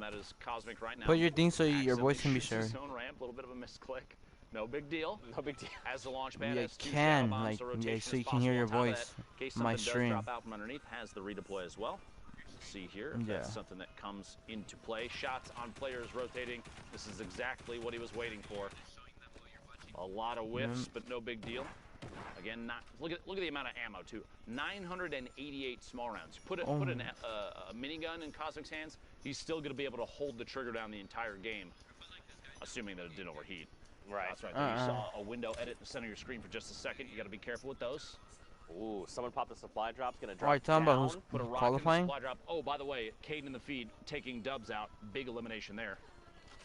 That is Cosmic right now. Put your thing so your voice can be shared. Zone ramp, a little bit of a misclick. No big deal. No big deal. As the launch pad Yeah, has two can shadow bombs, like so yeah, rotation so you is can hear your possible. On top of voice. that, in case My something does stream. drop out from underneath, has the redeploy as well. See here, if that's something that comes into play. Shots on players rotating. This is exactly what he was waiting for. A lot of whiffs, but no big deal. Again, not look at the amount of ammo too. 988 small rounds. Put a minigun in Cosmic's hands, he's still going to be able to hold the trigger down the entire game, assuming that it didn't overheat. Right. That's right. There you saw a window edit in the center of your screen for just a second. You got to be careful with those. Ooh, someone popped a supply drop. It's going to drop Alright, talking down. about who's Put a rock qualifying? in the supply drop. Oh, by the way, Caden in the feed taking Dubs out. Big elimination there.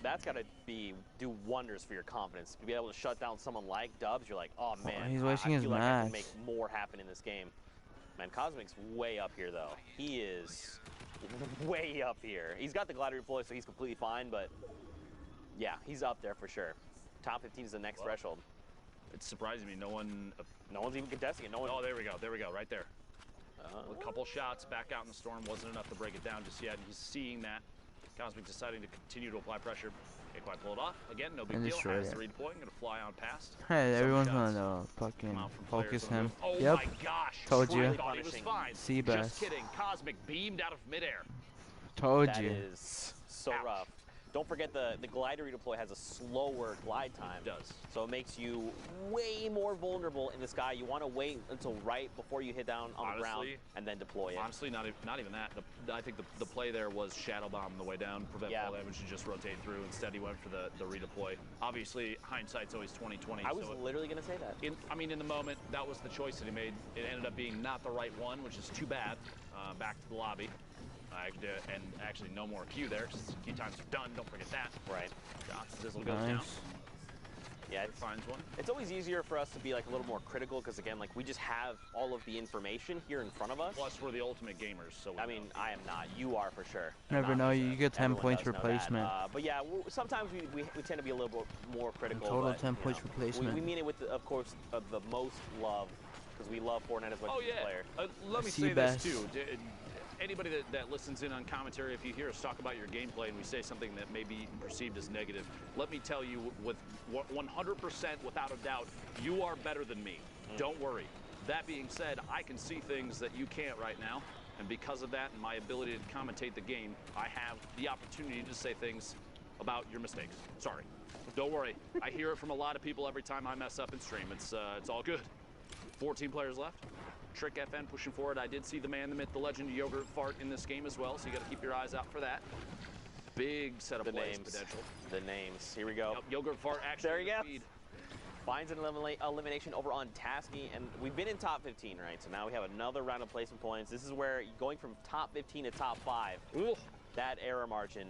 That's got to do wonders for your confidence. To be able to shut down someone like Dubs, you're like, oh man, he's wasting I his feel like I can match. make more happen in this game. Man, Cosmic's way up here though. He is way up here. He's got the glider deploy, so he's completely fine, but yeah, he's up there for sure. Top 15 is the next threshold. It's surprising me. No one's even contesting it. No one. Oh, there we go. There we go. Right there. A couple shots back out in the storm wasn't enough to break it down just yet. He's seeing that. Cosmic deciding to continue to apply pressure. Can't quite pull it off. Again, no big deal. Has the redeploy. Going to fly on past. Hey, everyone's gonna fucking focus him. Oh Yep. my gosh. Told you. Thought he was fine. Seabass. Just kidding. Cosmic beamed out of midair. Told That you. is so rough. Don't forget the glider redeploy has a slower glide time. It does. So it makes you way more vulnerable in the sky. You want to wait until right before you hit down on the ground and then deploy it. Honestly, not even that. I think the play there was shadow bomb on the way down, prevent fall damage, and just rotate through. Instead, he went for the redeploy. Obviously, hindsight's always 20/20. I was literally going to say that. In the moment, that was the choice that he made. It ended up being not the right one, which is too bad. Back to the lobby. And actually no more Q there, because Q times are done, don't forget that. Right. Sizzle goes down. Yeah, it finds one. It's always easier for us to be like a little more critical, because again, like we just have all of the information here in front of us. Plus, we're the ultimate gamers, so I mean, I am not. You are for sure. Never know. You get 10 points replacement. But yeah, sometimes we tend to be a little bit more critical. Total 10 points replacement. We mean it with, of course, the most love, because we love Fortnite as much as the player. Let me say this too. Anybody that listens in on commentary, if you hear us talk about your gameplay and we say something that may be perceived as negative, let me tell you with 100% without a doubt, you are better than me. Don't worry. That being said, I can see things that you can't right now, and because of that and my ability to commentate the game, I have the opportunity to say things about your mistakes. Sorry. Don't worry. I hear it from a lot of people every time I mess up in stream. It's all good. 14 players left. Trick FN pushing forward. I did see the man, the myth, the legend, Yogurt Fart in this game as well, so you got to keep your eyes out for that. Big set of plays potential. The names. Here we go. Yep, Yogurt Fart actually. There you go. Finds an elimination over on Tasky, and we've been in top 15, right? So now we have another round of placement points. This is where going from top 15 to top 5. Ooh. That error margin,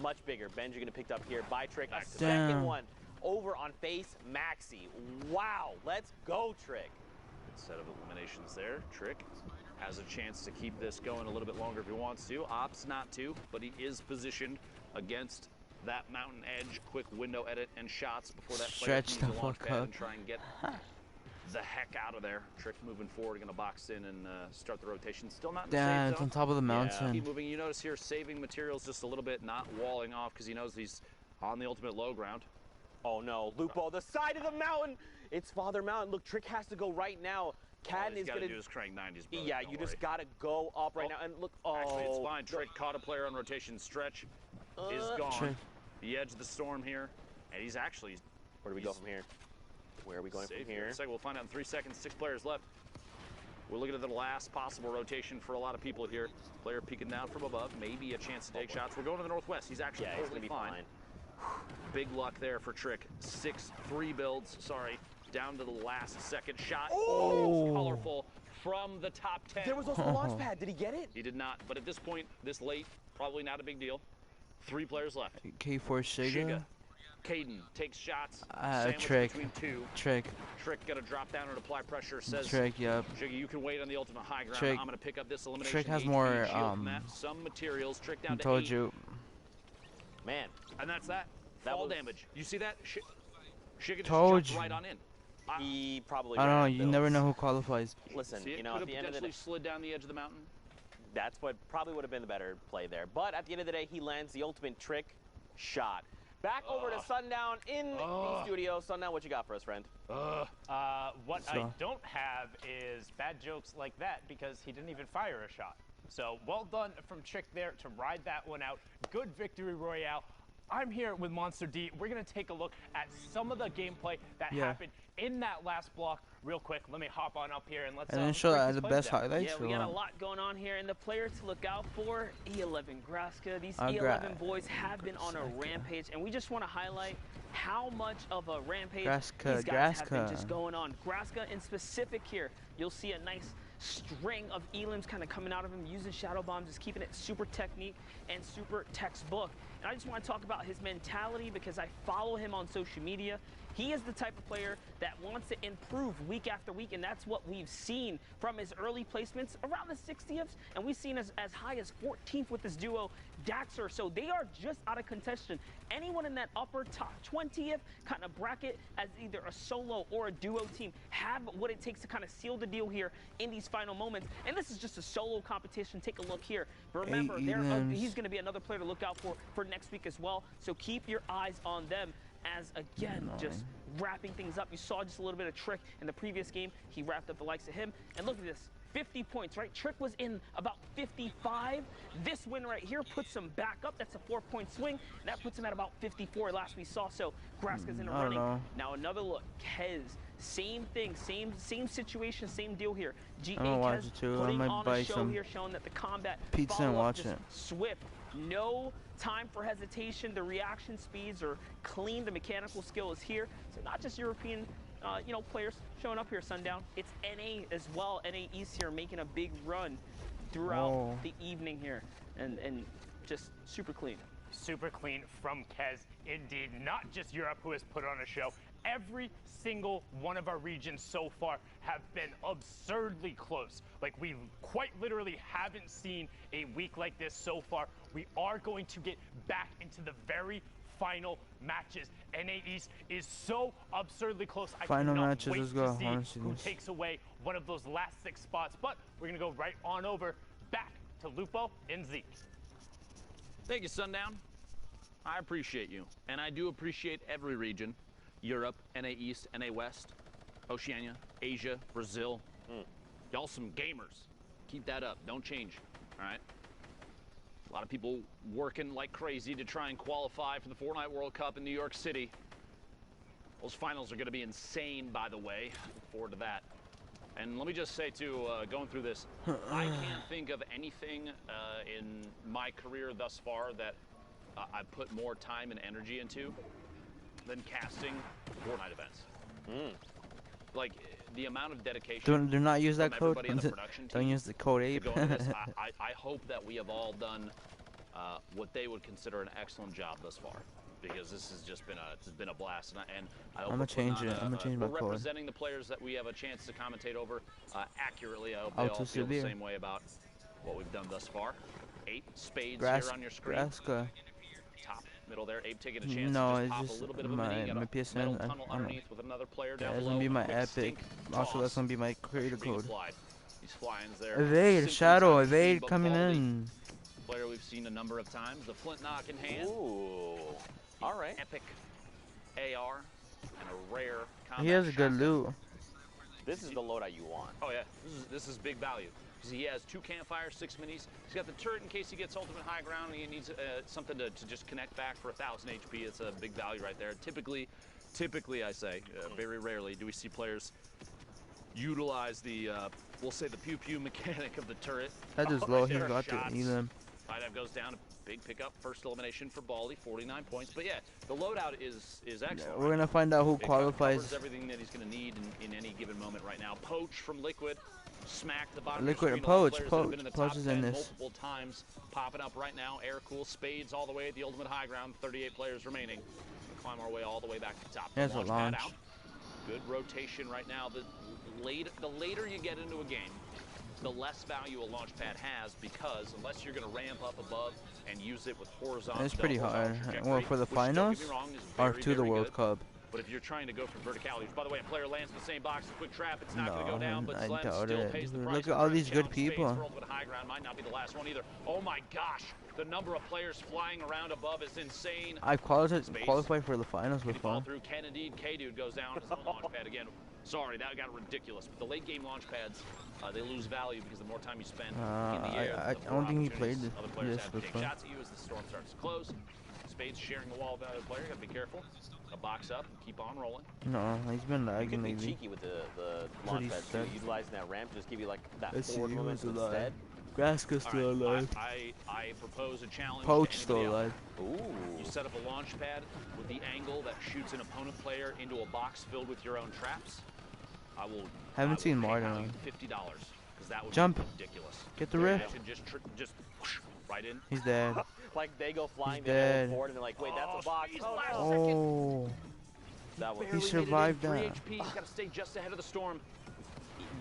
much bigger. Benji going to pick up here by Trick. A Damn. second one over on Face Maxi. Wow, let's go, Trick. Set of eliminations there. Trick has a chance to keep this going a little bit longer if he wants to. Opts not to, but he is positioned against that mountain edge. Quick window edit and shots before that player can use the launch pad and try and get the heck out of there. Trick moving forward, gonna box in and start the rotation. Still not in the safe zone. It's on top of the mountain. Keep moving. You notice here saving materials just a little bit, not walling off because he knows he's on the ultimate low ground. Oh no, Lupo, the side of the mountain. It's Father Mountain. Look, Trick has to go right now. Cadden is going to do his crank 90s, brother. Yeah, you just got to go up right now. And look, actually, it's fine. Trick caught a player on rotation. Stretch is gone. The edge of the storm here. And he's actually... Where do we go from here? Where are we going from here? We'll find out in 3 seconds. 6 players left. We're looking at the last possible rotation for a lot of people here. Player peeking down from above. Maybe a chance to take shots. We're going to the northwest. He's actually totally fine. Big luck there for Trick. 6-3 builds. Sorry. Down to the last second shot. Oh, colorful from the top 10. There was also a launch pad. Did he get it? He did not. But at this point, this late, probably not a big deal. 3 players left. K4 Shiga. Caden takes shots. Trick. Between 2. Trick gonna drop down and apply pressure. Says Trick. Yep. Shiga, you can wait on the ultimate high ground. Trick. I'm gonna pick up this elimination. Trick has more some materials. Trick down to told 8. You. Man. And that's that. Fall damage. You see that? Shiga just jumped right on in. He probably. I don't know. You never know who qualifies. Listen, you know, at the end of the day, slid down the edge of the mountain. That's what probably would have been the better play there. But at the end of the day, he lands the ultimate trick shot. Back over to Sundown in the studio. Sundown, what you got for us, friend? What I don't have is bad jokes like that because he didn't even fire a shot. So well done from Trick there to ride that one out. Good victory royale. I'm here with Monster D. We're going to take a look at some of the gameplay that happened in that last block real quick. Let me hop on up here and let's and then show break the these best plays down. highlights. Yeah, we got a lot going on here, and the players to look out for, E11 Graska. These E11 boys have been on a rampage, and we just want to highlight how much of a rampage these guys have been just going on. Graska in specific here, you'll see a nice string of elims kind of coming out of him, using shadow bombs, just keeping it super technique and super textbook. And I just want to talk about his mentality because I follow him on social media. He is the type of player that wants to improve week after week, and that's what we've seen from his early placements around the 60th, and we've seen as high as 14th with this duo, Daxter. So they are just out of contention. Anyone in that upper top 20th kind of bracket as either a solo or a duo team have what it takes to kind of seal the deal here in these final moments. And this is just a solo competition. Take a look here. But remember, he's going to be another player to look out for next week as well. So keep your eyes on them. As again, just wrapping things up. You saw just a little bit of Trick in the previous game. He wrapped up the likes of him. And look at this, 50 points, right? Trick was in about 55. This win right here puts him back up. That's a 4-point swing. And that puts him at about 54 last we saw. So Graska's in a running. Now another look. Kez, same thing, same situation, same deal here. GA Kez putting on a show here, showing that the combat pizza and watch it. Swift. No time for hesitation. The reaction speeds are clean. The mechanical skill is here. So not just European, players showing up here, Sundown. It's NA as well. NA East here making a big run throughout the evening here, and just super clean. Super clean from Kez, indeed. Not just Europe who has put on a show. Every single one of our regions so far have been absurdly close. Like, we quite literally haven't seen a week like this so far. We are going to get back into the very final matches. NA East is so absurdly close. I cannot wait to see who takes away one of those last 6 spots. But we're going to go right on over back to Lupo and Zeke. Thank you, Sundown. I appreciate you. And I do appreciate every region. Europe, NA East, NA West, Oceania, Asia, Brazil. Y'all some gamers. Keep that up. Don't change. All right? A lot of people working like crazy to try and qualify for the Fortnite World Cup in New York City. Those finals are going to be insane, by the way. Look forward to that. And let me just say, too, going through this, I can't think of anything in my career thus far that I've put more time and energy into than casting Fortnite events. Like, the amount of dedication. Do not use that code. Don't use the code Ape. I hope that we have all done what they would consider an excellent job thus far, because this has just been a blast. And I hope I'm gonna change it. I'm gonna change my code. We're representing the players that we have a chance to commentate over accurately. I hope they all feel the same way about what we've done thus far. 8 spades here on your screen. Top middle there. Ape taking a chance to just pop a little bit of a mini. Got a PSN. metal tunnel underneath with another player down below. That's gonna be my epic. Also, that's gonna be my creator code. These fly-ins there. Evade, Shadow, evade coming in. Player we've seen a number of times. The flint knock in hand. Ooh. All right. Epic AR and a rare combat. He has a good loot. This is the loadout you want. Oh yeah, this is big value. He has 2 campfires, 6 minis. He's got the turret in case he gets ultimate high ground and he needs something to just connect back for 1,000 HP. It's a big value right there. Typically I say, very rarely do we see players utilize the, we'll say the pew-pew mechanic of the turret. That is low. He got the Elam. That goes down. A big pickup. First elimination for Baldy, 49 points. But yeah, the loadout is excellent. Yeah, we're gonna find out who qualifies. Covers everything that he's gonna need in any given moment right now. Poach from Liquid. Smack the bottom Liquid of the and Poach is in this. Multiple times, popping up right now. Air cool, spades all the way at the ultimate high ground. 38 players remaining. We'll climb our way all the way back to the top. There's a launch. Out. Good rotation right now. The later you get into a game, the less value a launch pad has, because unless you're going to ramp up above and use it with horizontal. It's pretty hard. Well, for the finals or to the World Cup. But if you're trying to go for verticality, which, by the way, a player lands in the same box, a quick trap, it's not going to go down, but I Slem doubt still it. pays the price. Look at all these good people. High ground might not be the last one either. Oh my gosh, the number of players flying around above is insane. I qualified for the finals before. Through can indeed. K-Dude goes down on his own launch pad again. Sorry, that got ridiculous. But the late game launch pads, they lose value because the more time you spend in the air, I don't think he played this before. Shots at you as the storm starts to close. Spades sharing the wall with the other player. You gotta be careful. A box up and keep on rolling. No, he's been lagging lately. You can be cheeky with the launch pad too. Utilizing that ramp, just give you like that forward momentum instead. Graska's still alive. I propose a challenge. Poach still alive. Ooh. You set up a launch pad with the angle that shoots an opponent player into a box filled with your own traps. Haven't seen Martin on. $50 because that would Jump. be ridiculous. Get the rip. Just right in. He's dead. Like they go flying dead. forward and they're like, wait, that's a box. Oh. That was. He survived that. 3 HP. He's got to stay just ahead of the storm.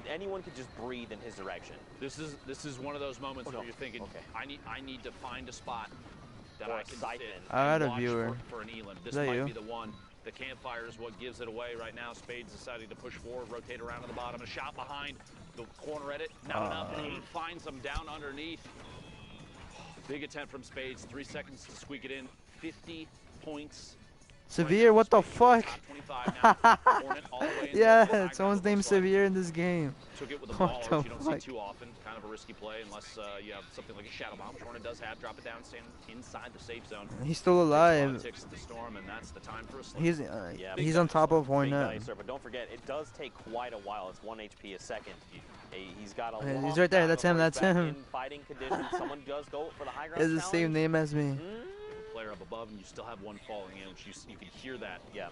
Anyone could just breathe in his direction. This is one of those moments where you're thinking, I need to find a spot that I can sit I had and a viewer. for an elim. This Is that might you? be the one. The campfire is what gives it away right now. Spades deciding to push forward, rotate around on the bottom, a shot behind the corner edit. Not enough, and he finds them down underneath. Big attempt from Spades. 3 seconds to squeak it in. 50 points. Severe, what the fuck? Yeah, someone's named Severe in this game. Took it with a ball, which you don't see too often. Kind of a risky play unless you have something like a shadow bomb, which Hornet does have. Drop it down, stand inside the safe zone. He's still alive. The storm, and that's the time for a slip. He's on top of Hornet. But don't forget, it does take quite a while. It's 1 HP a second. He's got a long he's right there. That's him. That's him. in fighting conditions. Someone does go for the high ground. It's the same name as me. Player up above, and you still have one falling in, which you can hear that. Yeah,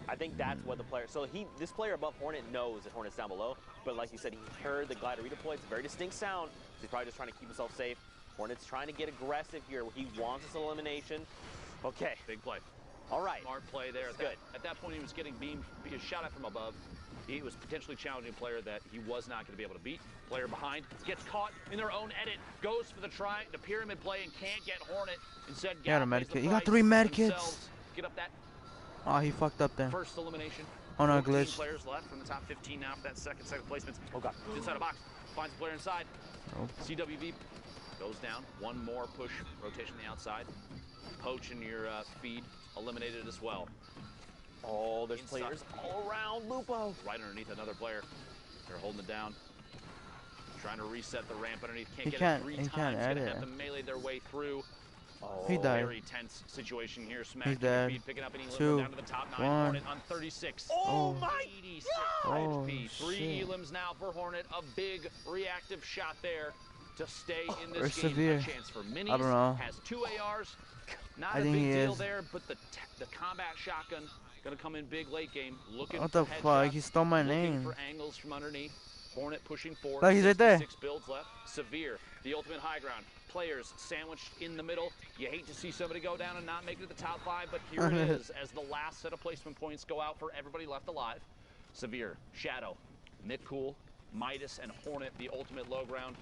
I think that's what the player. So this player above Hornet knows that Hornet's down below, but like you said, he heard the glider redeploy. It's a very distinct sound. So he's probably just trying to keep himself safe. Hornet's trying to get aggressive here. He wants this elimination. Okay, big play. All right, smart play there. Good. At that point, he was getting beamed, shot at from above. He was potentially challenging a player that he was not going to be able to beat. Player behind gets caught in their own edit, goes for the pyramid play and can't get Hornet. Instead, he got a medkit. He got 3 medkits. Get up that. Oh, he fucked up there. First elimination. Oh no, glitch. Players left from the top 15 now for that second placement. Oh god. Inside a box, finds the player inside. Oh. CWV goes down. One more push rotation on the outside. Poach in your feed eliminated as well. Oh, there's players all around Lupo. Right underneath another player. They're holding it down. Trying to reset the ramp underneath. Can't get it 3 times. Gonna have to melee their way through. Oh, he died. Very tense situation here. Smack He's dead. Feed, picking up any 2, down to the top 9. 1. Hornet on 36. Oh my 86 god! HP. 3 elims now for Hornet. A big reactive shot there to stay in this game. Severe. A chance for minis. I don't know. Has 2 ARs. Not I a think big he deal is. there, but the combat shotgun gonna come in big late game. Looking what for the fuck? He stole my name. for angles from underneath. Hornet pushing forward. Look, he's right there. 6 builds left. Severe, the ultimate high ground. Players sandwiched in the middle. You hate to see somebody go down and not make it to the top 5, but here it is as the last set of placement points go out for everybody left alive. Severe, Shadow, Nick Cool, Midas, and Hornet, the ultimate low ground.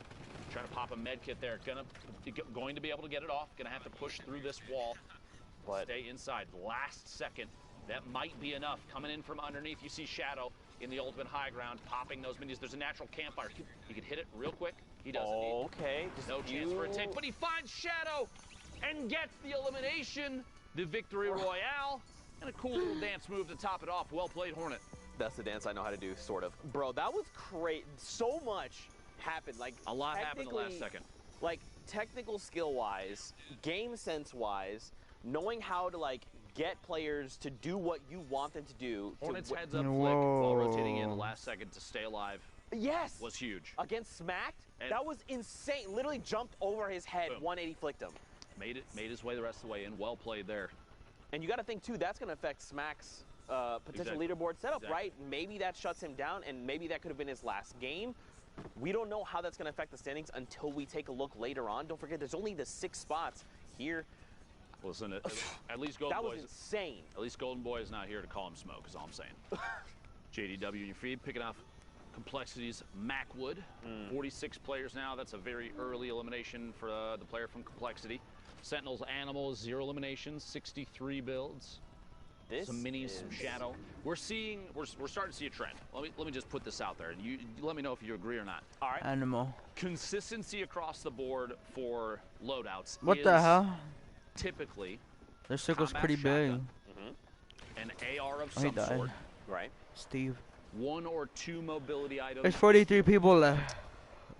Trying to pop a med kit there. Going to be able to get it off. Gonna have to push through this wall. Stay inside. Last second. That might be enough. Coming in from underneath, you see Shadow in the ultimate high ground, popping those minis. There's a natural campfire. He could hit it real quick. He doesn't. Okay. No chance for a take, but he finds Shadow and gets the elimination, the victory royale, and a cool little dance move to top it off. Well played, Hornet. That's the dance I know how to do, sort of. Bro, that was great. So much happened. Like a lot happened in the last second. Like technical skill-wise, game sense-wise, knowing how to like get players to do what you want them to do. Hornet's heads up flick while rotating in the last second to stay alive. Yes. Was huge. Against Smacked, that was insane. Literally jumped over his head, boom. 180 flicked him. Made his way the rest of the way in. Well played there. And you got to think too, that's going to affect Smack's potential leaderboard setup, right? Maybe that shuts him down, and maybe that could have been his last game. We don't know how that's going to affect the standings until we take a look later on. Don't forget, there's only the 6 spots here. Listen, at least Golden Boy. That was insane. At least Golden Boy is not here to call him smoke, is all I'm saying. JDW in your feed, picking off Complexity's Macwood. 46 players now. That's a very early elimination for the player from Complexity. Sentinel's Animals, 0 eliminations, 63 builds. some minis, some shadow. We're starting to see a trend. Let me just put this out there, and you let me know if you agree or not. All right. Animal. Consistency across the board for loadouts. What the hell? Typically, Their circle's combat pretty big. shotgun, an AR of Oh, he some died. sort, Right. Steve. 1 or 2 mobility items. There's 43 people left.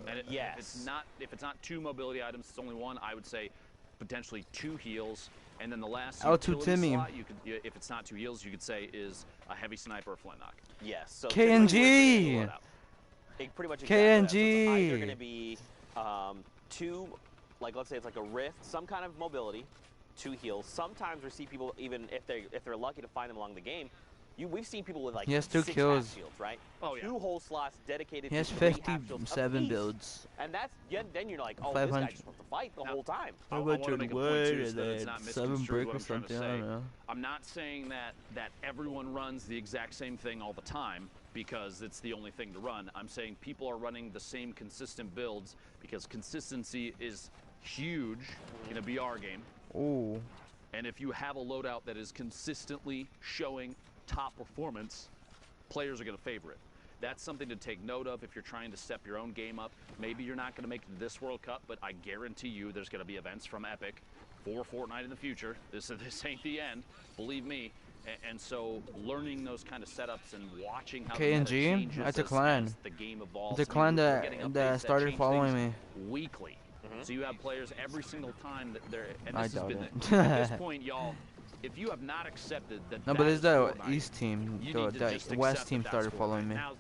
And Yes. if it's not 2 mobility items, it's only 1. I would say potentially 2 heals, and then the last L2 utility Timmy. slot, if it's not 2 heals, you could say is a heavy sniper or flintlock. Yes. So KNG. pretty much exactly KNG. that. So it's either going to be 2, like let's say it's like a rift, some kind of mobility, 2 heals. Sometimes we see people, even if they're lucky to find them along the game, we've seen people with like He has 2 6 kills. half shields, right? Oh, yeah. 2 whole slots dedicated He has to 3 half shields 57 apiece. builds. And then you're like, oh, 500. this guy just wants to fight the whole time. I How want about to your make a point word too, so that it's and not 7 misconstrued brick what or I'm trying to something? I say. don't know. I'm not saying that everyone runs the exact same thing all the time because it's the only thing to run. I'm saying people are running the same consistent builds because consistency is huge in a BR game. Ooh. And if you have a loadout that is consistently showing top performance, players are going to favor it. That's something to take note of if you're trying to step your own game up. Maybe you're not going to make it to this World Cup, but I guarantee you there's going to be events from Epic for Fortnite in the future. This ain't the end, believe me. And so learning those kind of setups and watching how the meta KNG? changes That's a as clan. the game evolves. The clan We're getting updates that started change following things me. weekly. So you have players every single time that they're. And I this has doubt been it. at this point, y'all. If you have not accepted that, No, that but is it's the Fortnite, East team. you The need to just West accept team that that's started following Fortnite. me. Now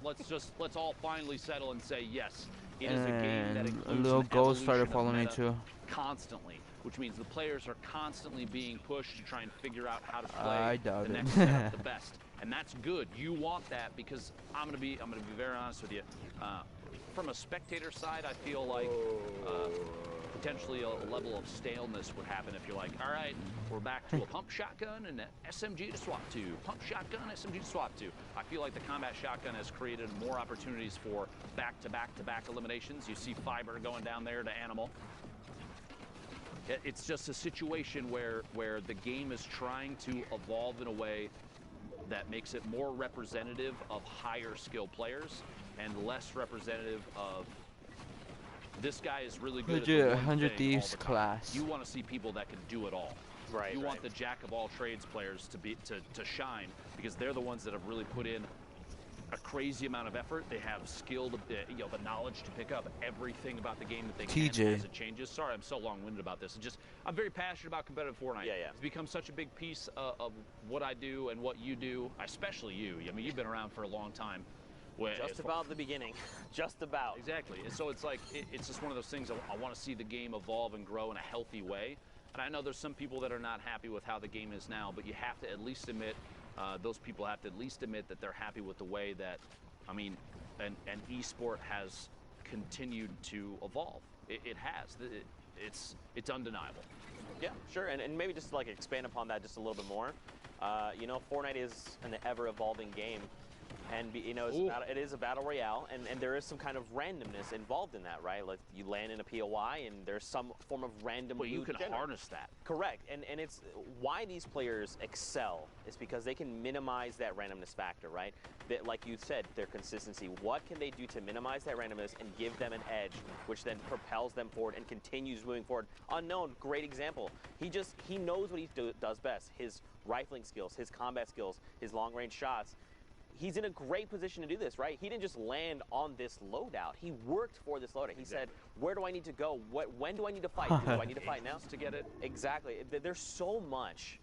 let's all finally settle and say yes. It is a game that And includes Lil an Ghost started evolution of following me meta too. constantly, which means the players are constantly being pushed to try and figure out how to I play doubt the it. next setup the best, and that's good. You want that because I'm gonna be very honest with you. From a spectator side, I feel like potentially a level of staleness would happen if you're like, all right, we're back to a pump shotgun and an SMG to swap to, pump shotgun, SMG to swap to. I feel like the combat shotgun has created more opportunities for back-to-back-to-back eliminations. You see Fiber going down there to Animal. It's just a situation where the game is trying to evolve in a way that makes it more representative of higher skill players and less representative of this guy is really good at the one 100 thing all Thieves the time. class. You want to see people that can do it all. Right. You want the jack of all trades players to shine because they're the ones that have really put in a crazy amount of effort. They have skill, the knowledge to pick up everything about the game that they can as it changes. Sorry, I'm so long-winded about this. I'm very passionate about competitive Fortnite. Yeah. It's become such a big piece of what I do and what you do, especially you. I mean, you've been around for a long time. Just about the beginning. Just about. Exactly. And so it's like, it's just one of those things. I want to see the game evolve and grow in a healthy way. And I know there's some people that are not happy with how the game is now, but you have to at least admit, those people have to at least admit that they're happy with the way that, an esport has continued to evolve. It has. It's undeniable. Yeah, sure. And maybe just to like expand upon that just a little bit more. Fortnite is an ever-evolving game. And it is a battle royale, and there is some kind of randomness involved in that, right? Like you land in a POI, and there's some form of random. Well, you can generated. harness that. Correct, and it's why these players excel is because they can minimize that randomness factor, right? That, like you said, their consistency. What can they do to minimize that randomness and give them an edge, which then propels them forward and continues moving forward? Unknown, great example. He knows what he does best. His rifling skills, his combat skills, his long-range shots. He's in a great position to do this, right? He didn't just land on this loadout. He worked for this loadout. He said, where do I need to go? When do I need to fight? Do I need to fight now? To get it. Exactly. There's so much.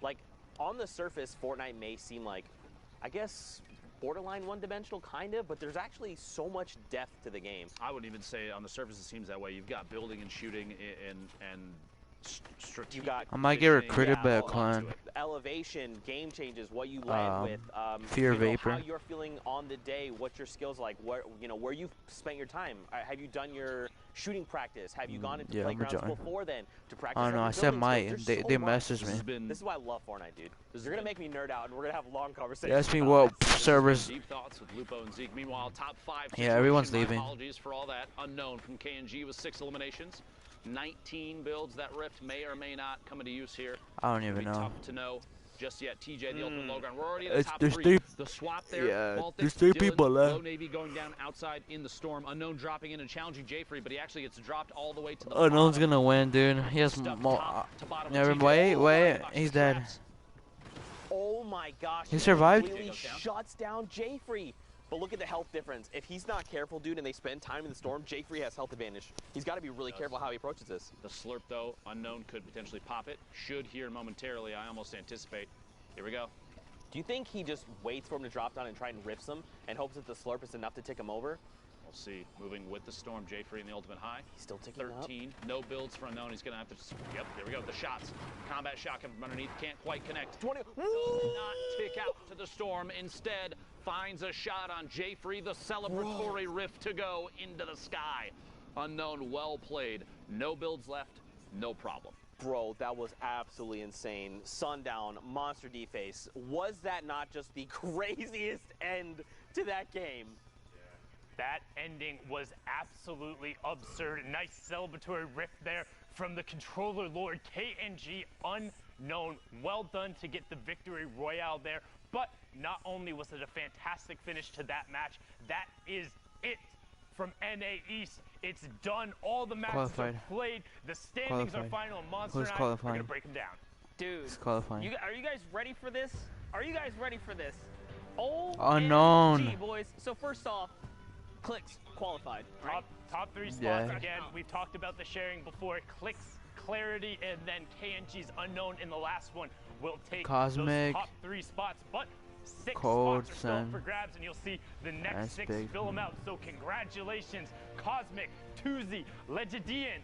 Like, on the surface, Fortnite may seem like, I guess, borderline one-dimensional, kind of, but there's actually so much depth to the game. I wouldn't even say on the surface it seems that way. You've got building and shooting and strategic. I might get recruited by a clan. Elevation, game changes, what you land with, Fear Vapor. how you're feeling on the day, what your skills like, where you've spent your time. Have you done your shooting practice? Have you gone into playgrounds before then to practice? Oh no, I said might. They messaged me. This is why I love Fortnite, dude. You're gonna make me nerd out, and we're gonna have long conversations. They asked me what servers. Deep thoughts with Lupo and Zeke. Meanwhile, top 5. Yeah, everyone's situation. leaving. My apologies for all that. Unknown from KNG with 6 eliminations. 19 builds that rift may or may not come into use here. I don't even know. Tough to know. just yet. TJ, the ultimate low ground. We're already in the top There's three. The swap there. Yeah, Maltic, there's 3 Dylan, people left. Low Navy going down outside in the storm. Unknown dropping in and challenging Jfree, but he actually gets dropped all the way to the No one's bottom. gonna win, dude. He has never. Wait. He's dead. Oh my gosh. He survived? Really shuts down Jfree. But look at the health difference. If he's not careful, dude, and they spend time in the storm, Jfree has health advantage. He's got to be really careful how he approaches this. The slurp, though, Unknown could potentially pop it. Should here momentarily. I almost anticipate. Here we go. Do you think he just waits for him to drop down and try and rips him and hopes that the slurp is enough to tick him over? We'll see. Moving with the storm, Jfree in the ultimate high. He's still ticking 13. Up. No builds for Unknown. He's going to have to. Yep, there we go. The shots. Combat shot coming from underneath. Can't quite connect. 20. Does not tick out to the storm. Instead, finds a shot on Jfree. The celebratory rift to go into the sky. Unknown, well played. No builds left. No problem. Bro, that was absolutely insane. Sundown, monster deface. Was that not just the craziest end to that game? That ending was absolutely absurd. Nice celebratory rift there from the controller lord KNG Unknown. Well done to get the victory royale there. But not only was it a fantastic finish to that match, that is it from NA East. It's done. All the matches are played. The standings are final. Monster Who's Night, qualifying? we're going to break them down. Dude, It's qualifying. are you guys ready for this? Are you guys ready for this? Unknown. boys. So first off, Clicks qualified. Right? Top 3 spots. Yeah. Again, we've talked about the sharing before. Clicks, Clarity, and then KNG's Unknown in the last one will take Cosmic, those top 3 spots. But 6 Cold spots are still up Sun. for grabs, and you'll see the next That's 6 big. fill them out. So congratulations, Cosmic, Tuzi, Legedian,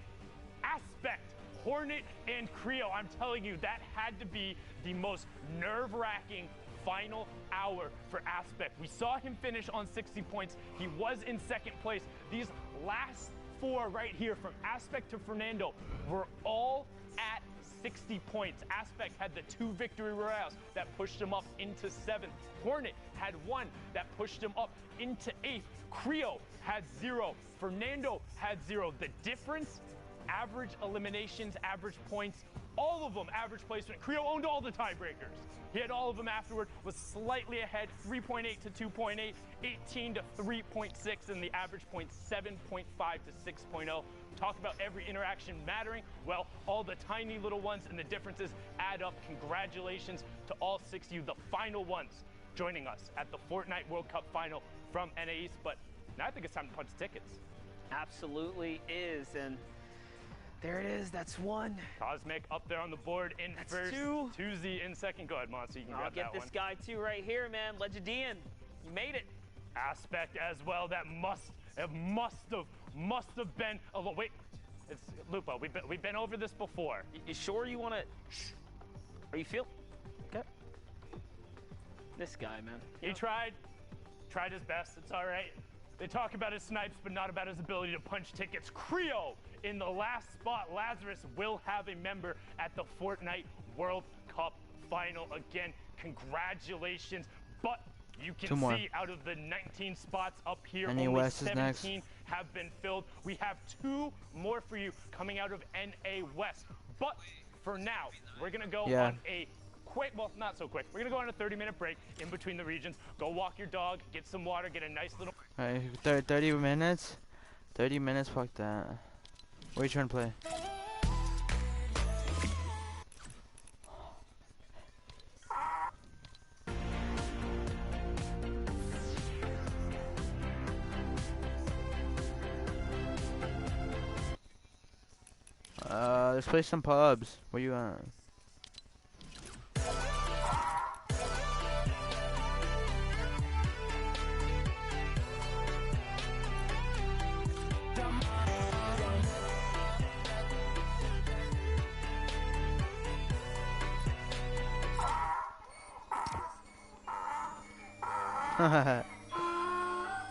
Aspect, Hornet, and Creo. I'm telling you, that had to be the most nerve-wracking final hour for Aspect. We saw him finish on 60 points. He was in 2nd place. These last 4 right here, from Aspect to Fernando, were all at 60 points. Aspect had the 2 victory royales that pushed him up into 7th. Hornet had 1 that pushed him up into 8th. Creo had 0. Fernando had 0. The difference, average eliminations, average points, all of them average placement. Creo owned all the tiebreakers. He had all of them afterward, was slightly ahead, 3.8 to 2.8, 18 to 3.6, and the average point 7.5 to 6.0. Talk about every interaction mattering. Well, all the tiny little ones and the differences add up. Congratulations to all 6 of you, the final ones, joining us at the Fortnite World Cup final from NA East. But now I think it's time to punch tickets. Absolutely is, and there it is. That's 1. Cosmic up there on the board in That's first. 2. Tuzi in second. Go ahead, Monster. You can I'll grab get that this one. guy too right here, man. Legedian, you made it. Aspect as well. That must have been. Oh wait, it's Lupo. We've been over this before. You sure you want to? Are you feel? Okay. This guy, man. He tried his best. It's all right. They talk about his snipes, but not about his ability to punch tickets. Creo in the last spot. Lazarus will have a member at the Fortnite World Cup final again. Congratulations. But you can see out of the 19 spots up here, only 17 have been filled. We have 2 more for you coming out of NA West. But for now, we're going to go on a quick, well, not so quick. We're going to go on a 30-minute break in between the regions. Go walk your dog, get some water, get a nice little... All right, 30 minutes? 30 minutes? Fuck that. What are you trying to play? Let's play some pubs. Where you at?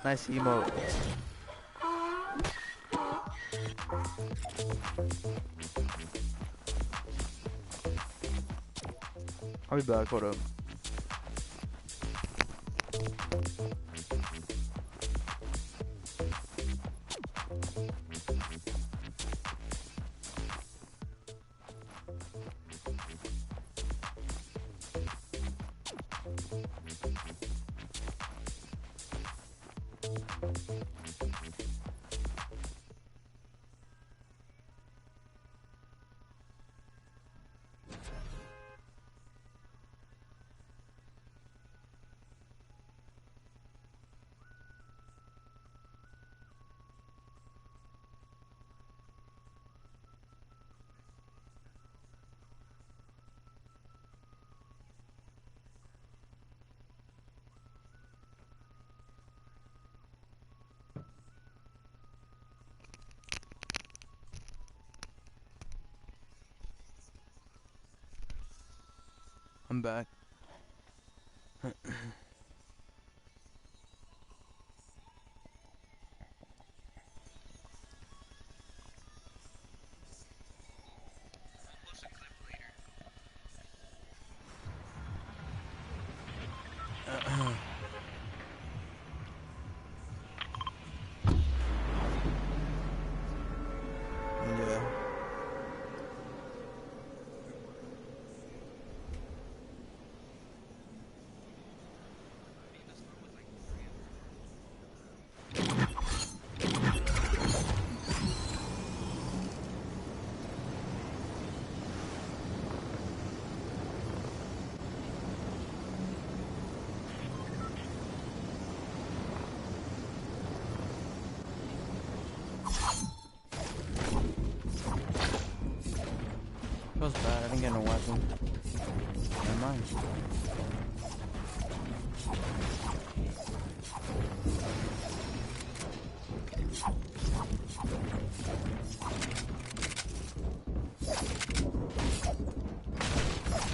Nice emote. I'll be back, hold up. I'm back. Yeah. Feels bad, I didn't get no weapon. Never mind.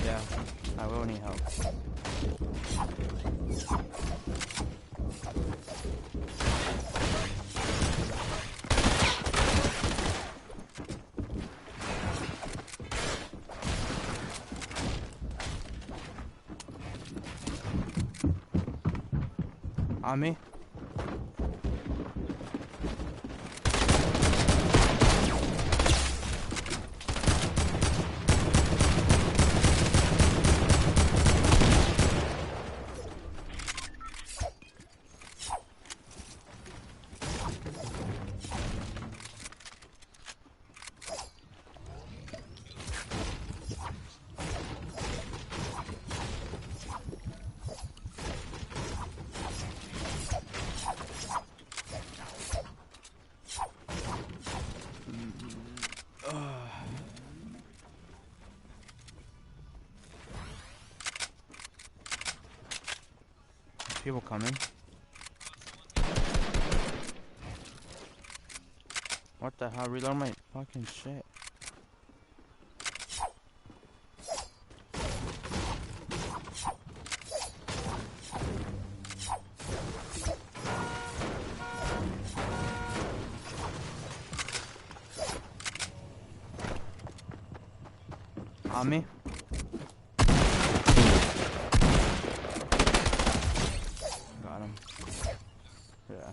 Yeah, I will need help. On me? People coming. What the hell? Reload my fucking shit. On me? Got him. Yeah.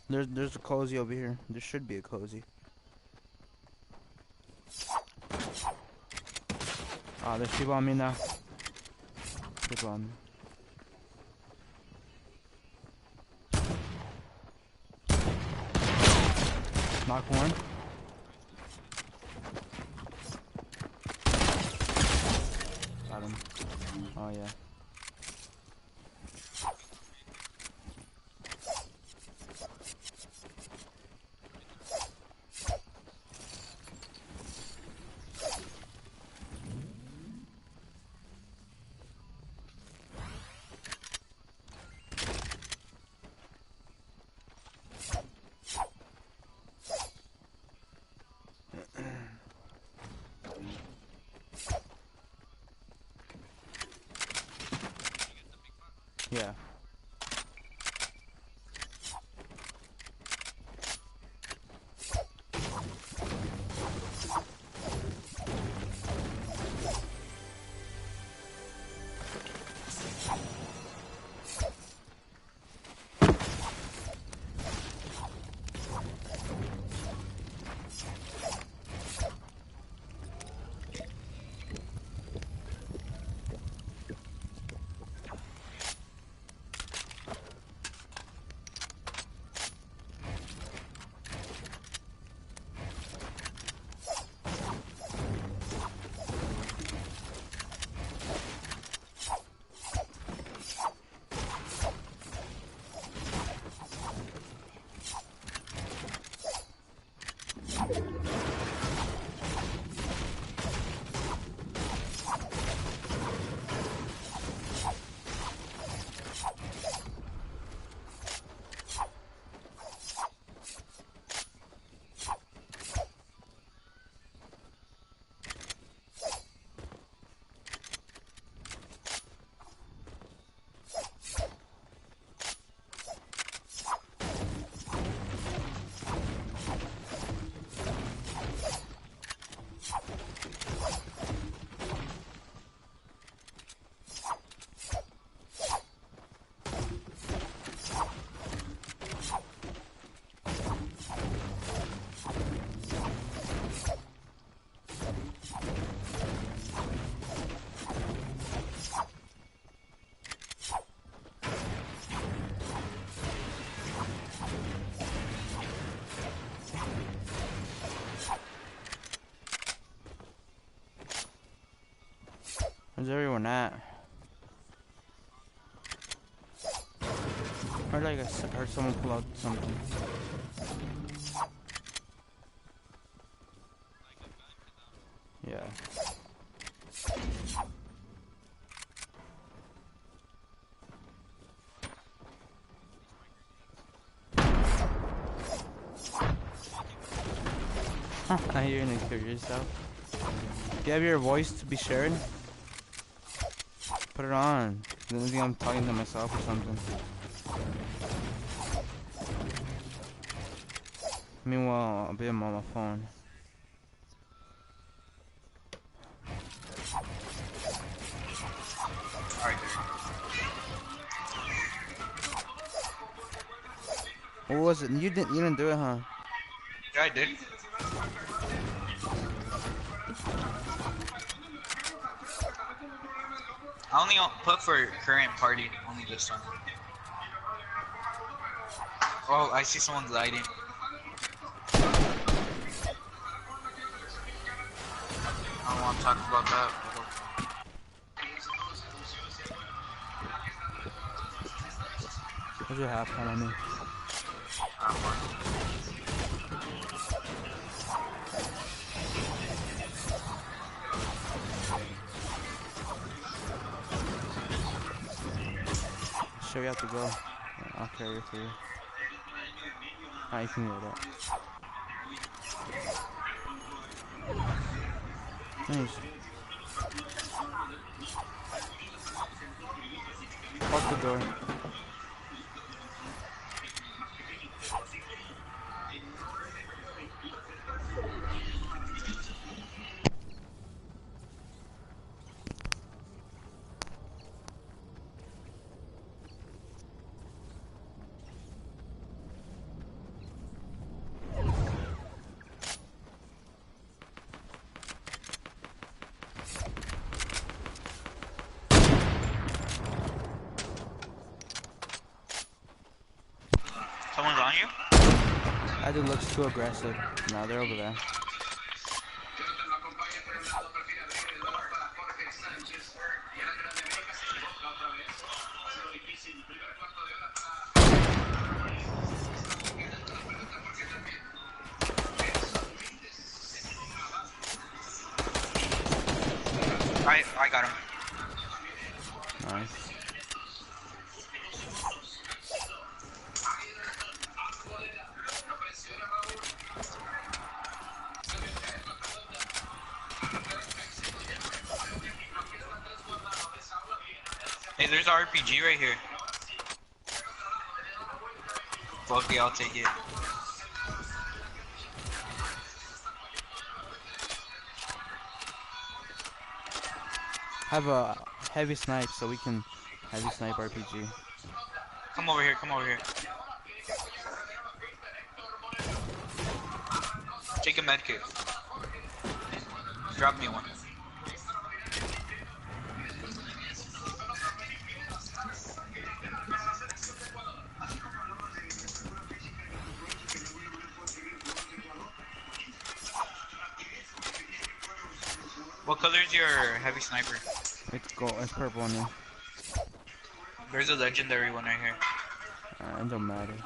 There's a cozy over here. There should be a cozy. Ah, there's people on me now. People on me. Knock one. Got him. Oh yeah. Yeah. Where's everyone at? Heard like I heard someone pull out something. Yeah. You're gonna kill yourself. Do you have your voice to be shared? Put it on. Then I think I'm talking to myself or something. Meanwhile, I'll be on my phone. Alright. What was it? You didn't do it, huh? Yeah, I did. I only put for current party, only this one. Oh, I see someone's lighting. I don't want to talk about that. What's your halftime on me? Sure, we have to go. I'll carry it for you. You can get it. Nice. Lock the door. Someone's on you? That dude looks too aggressive. No, they're over there. I got him. Nice. Hey, there's an RPG right here. Fuck it, I'll take it. Have a heavy snipe so we can heavy snipe RPG. Come over here, come over here. Take a medkit. Drop me one. What color is your heavy sniper? It's gold. It's purple on you. There's a legendary one right here. It don't matter.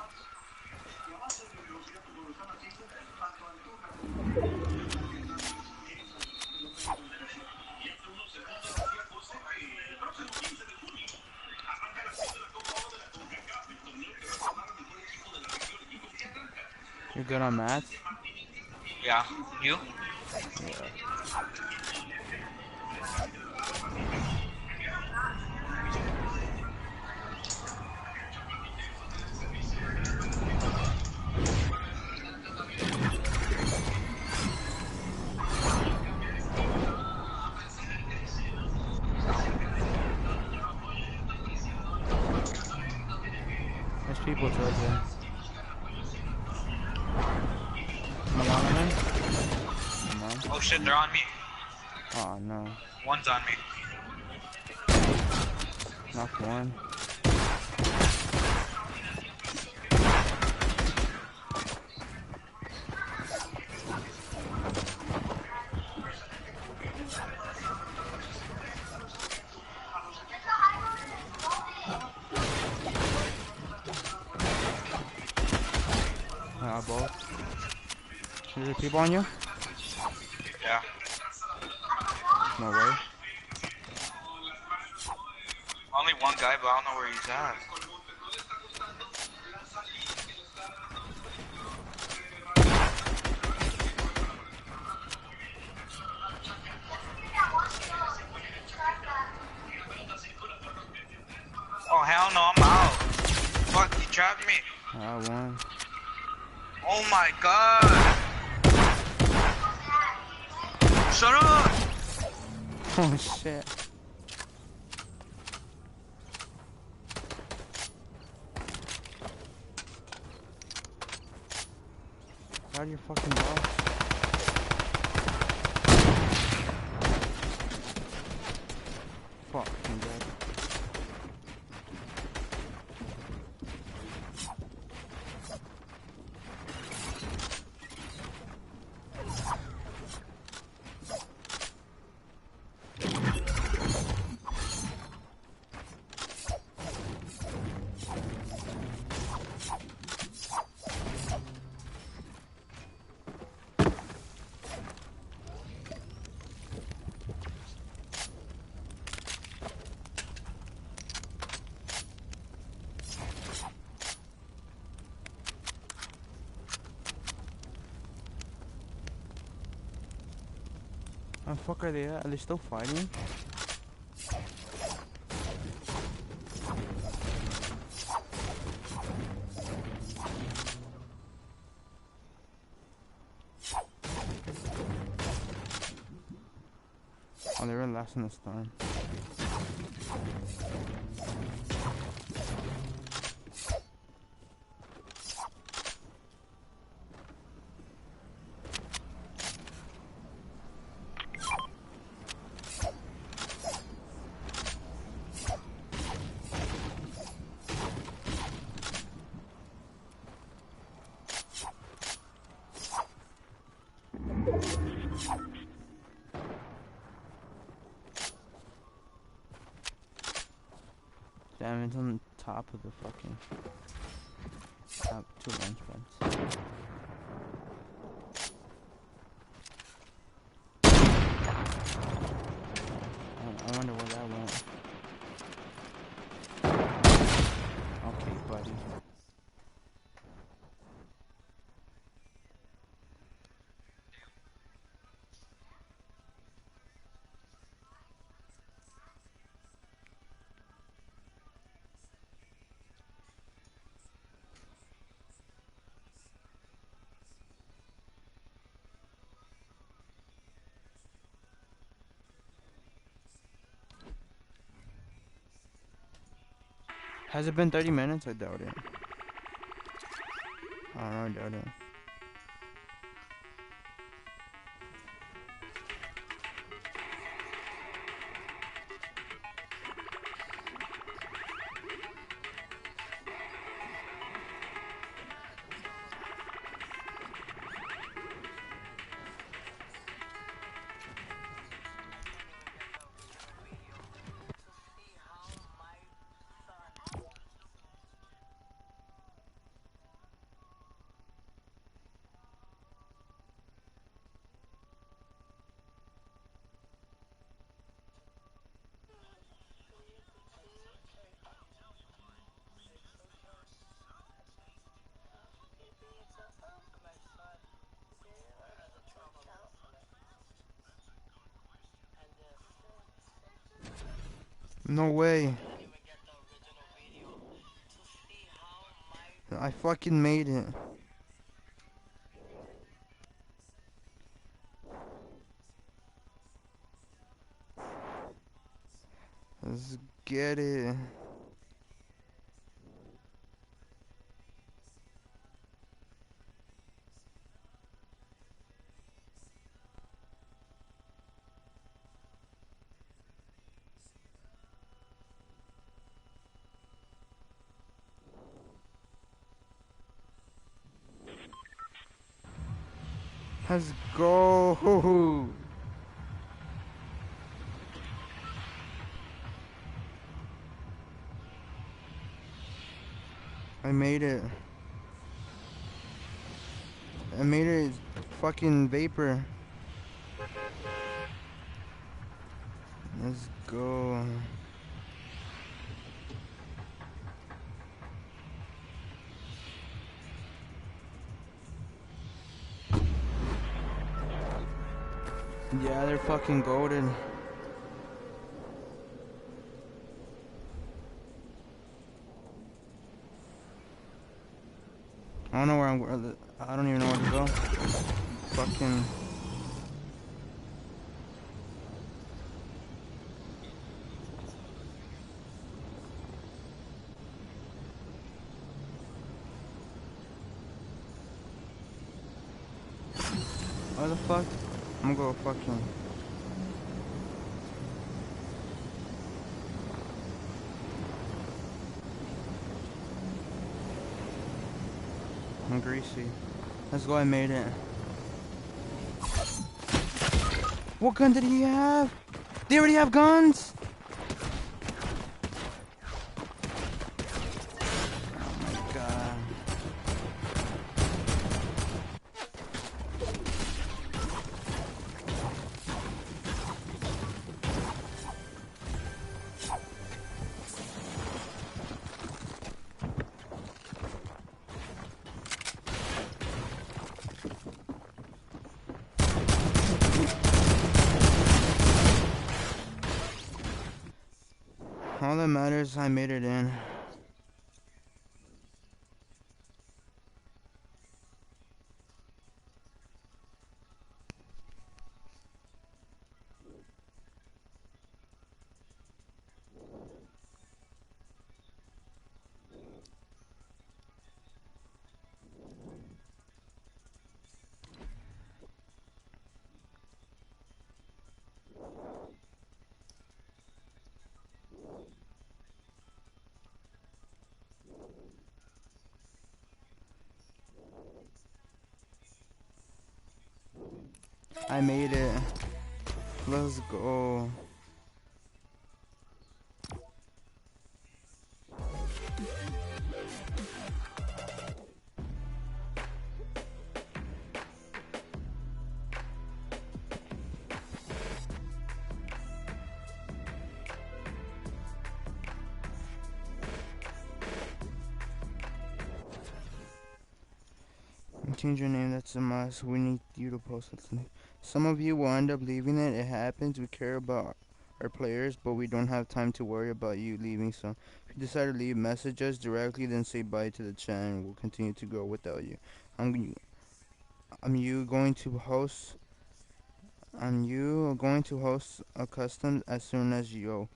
You're good on mats? Yeah. You? Yeah. There's people towards you. Am I on him? Come on. Oh shit, they're on me. Oh no. One's on me. Knock one. got both. Is there people on you? Yeah. No way. Only one guy, but I don't know where he's at. Oh, hell no, I'm out. Fuck, you trapped me. I won. Oh my god. Shut up. Oh shit. Got your fucking ball. Fuck, I'm dead. How the fuck are they at? Are they still fighting? Oh, they were last in the storm. Damn, it's on top of the fucking top 2 launch pads. I wonder where that went. Okay, buddy. Has it been 30 minutes? I doubt it. I don't know, I doubt it. No way. I fucking made it. Let's get it. Let's go. I made it. I made it fucking vapor. Let's go. Yeah, they're fucking golden. I don't know where I don't even know where to go. Fucking. Where the fuck? I'm gonna go fucking. I'm greasy. Let's go, I made it. What gun did he have? They already have guns? Oh my god. All that matters, I made it in. I made it. Let's go. Change your name, that's a must. We need you to post it. Some of you will end up leaving it. It happens. We care about our players, but we don't have time to worry about you leaving. So if you decide to leave, message us directly, then say bye to the chat, and we'll continue to grow without you. I'm you going to host. I'm you going to host a custom as soon as y'all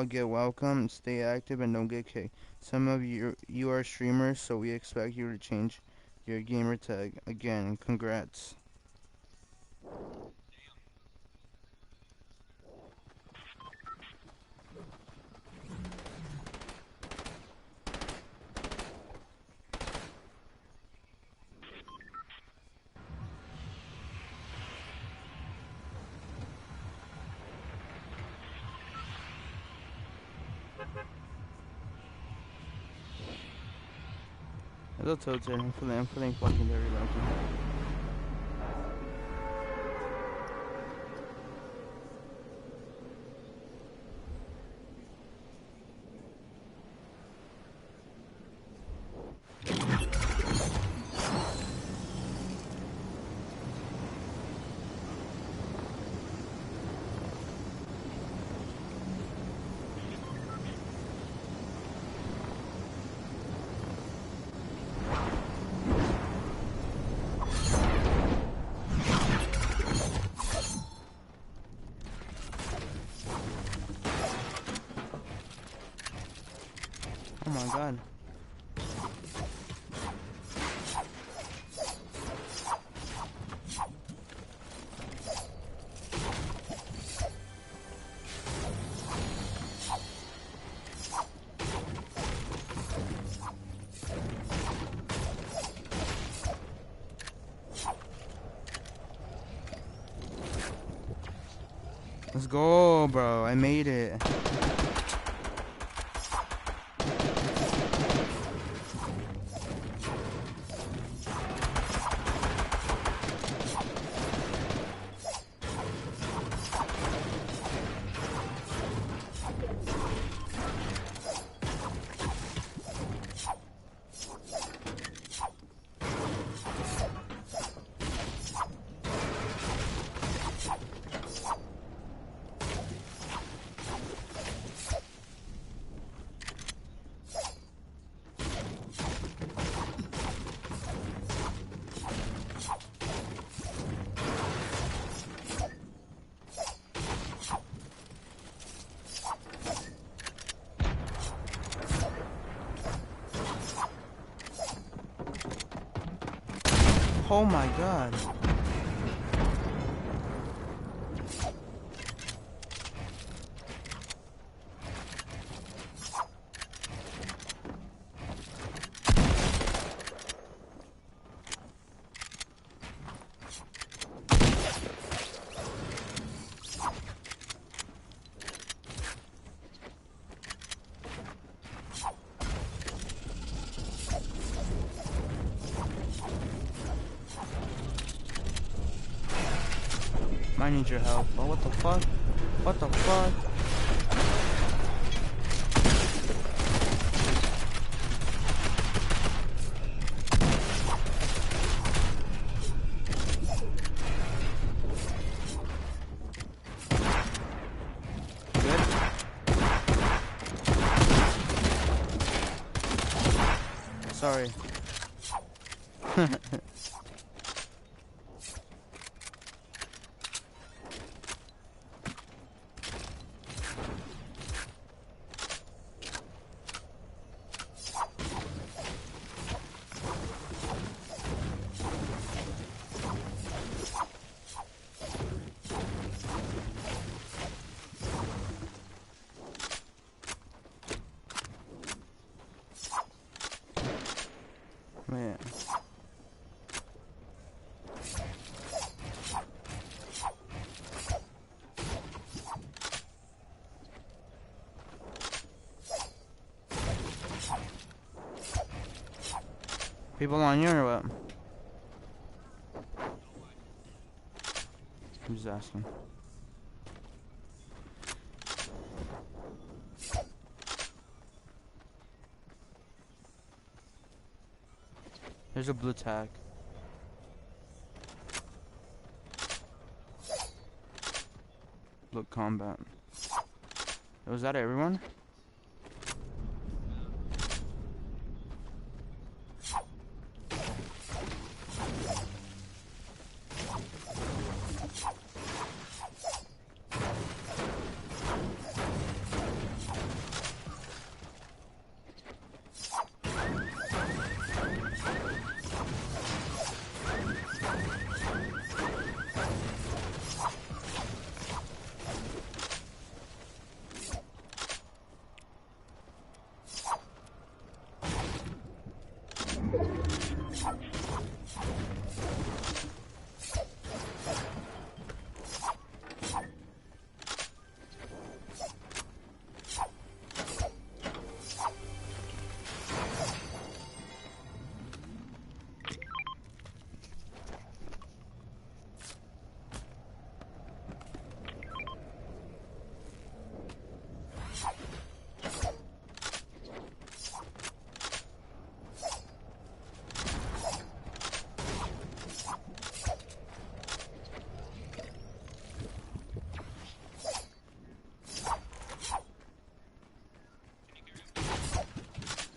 get welcome. Stay active and don't get kicked. Some of you are streamers, so we expect you to change your gamer tag. Again, congrats. Hello, Toads. I'm feeling fucking very lucky. Oh my god. Let's go, bro. I made it. Oh my god. I need your help. Oh, what the fuck? What the fuck? Good? Sorry. Man. People on you or what? I'm just asking. There's a blue tag. Look, combat. Was that everyone?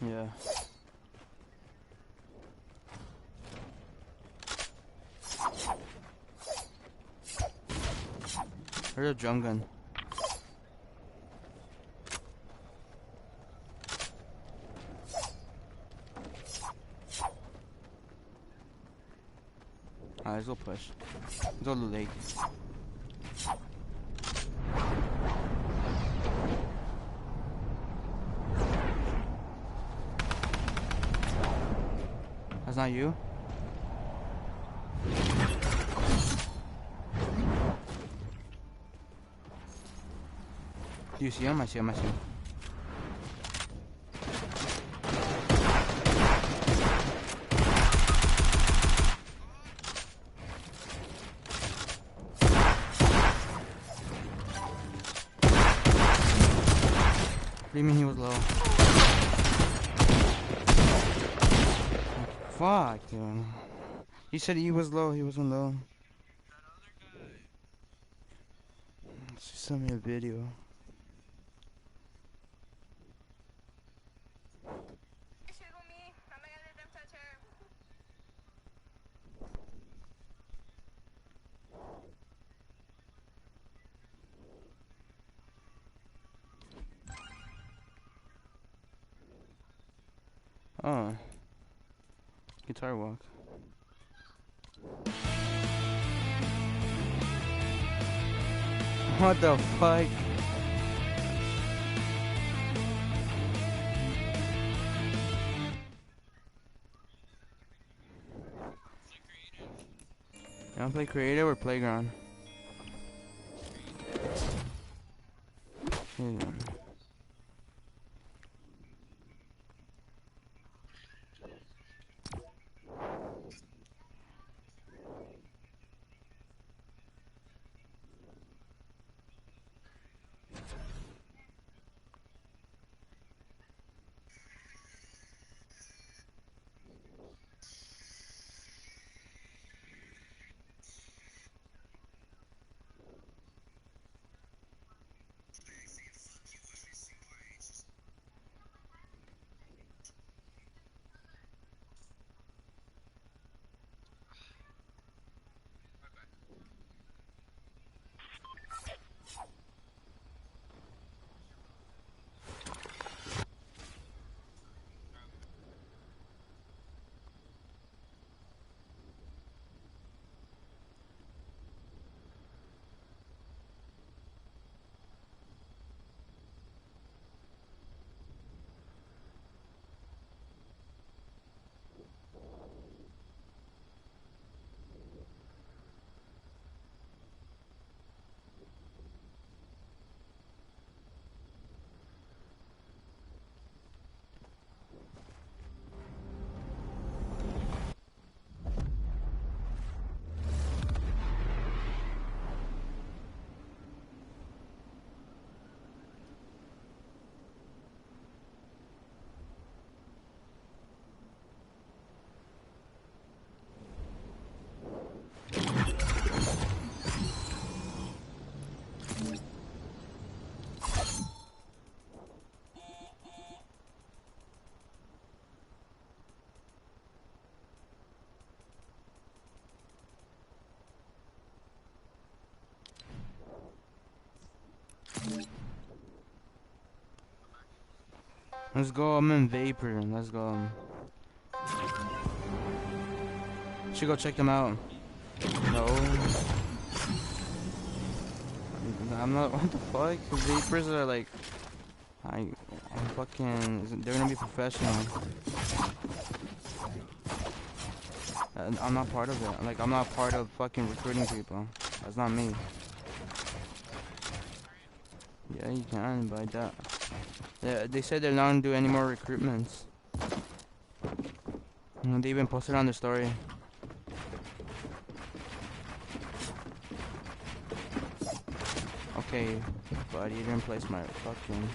Yeah. Where's a drum gun? Alright, let's go push. Let's go to the lake. That's not you? Do you see him? I see him, I see him. What do you mean he was low? Fuck, dude. He said he was low, he wasn't low. She sent me a video. Oh. Guitar walk. What the fuck? You wanna play creative or playground? Here you go. Let's go, I'm in Vapor. Let's go. Should go check them out. No. I'm not, what the fuck? Vapors are like, I'm fucking, they're gonna be professional. I'm not part of it. Like, I'm not part of fucking recruiting people. That's not me. Yeah, you can, but I doubt. Yeah, they said they're not gonna do any more recruitments. They even posted on their story. Okay, but you didn't place my fucking...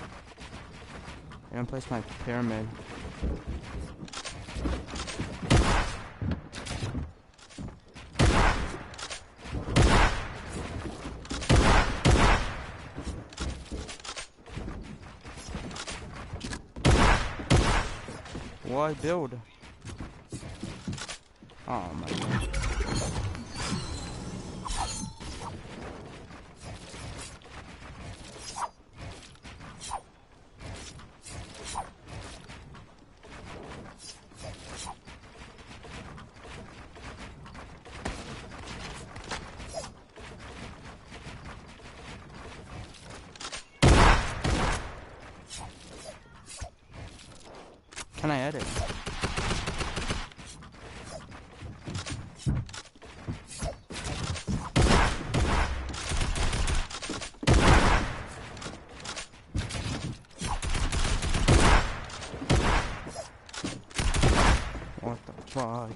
You didn't place my pyramid. What build? Oh my god. Can I edit? What the fuck?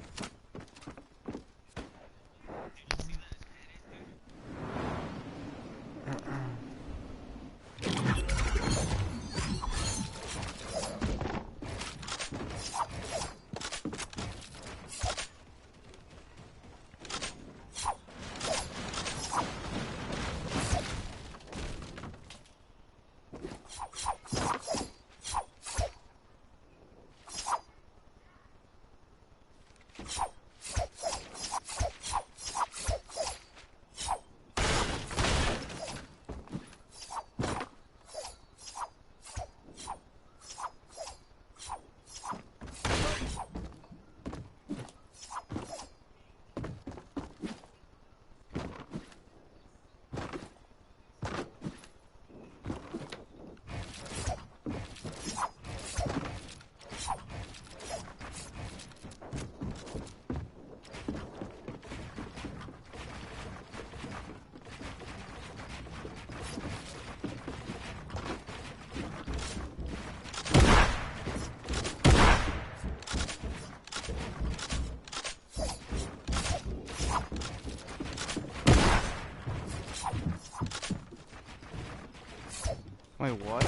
Wait, what?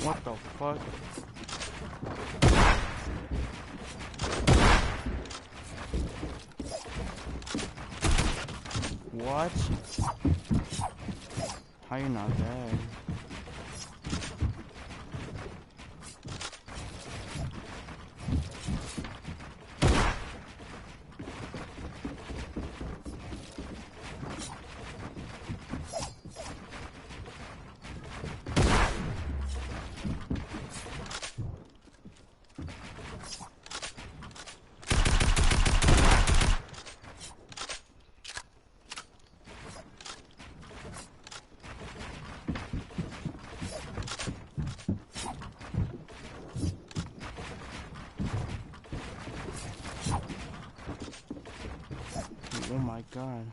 What the fuck? What? How you not dead? Oh my god.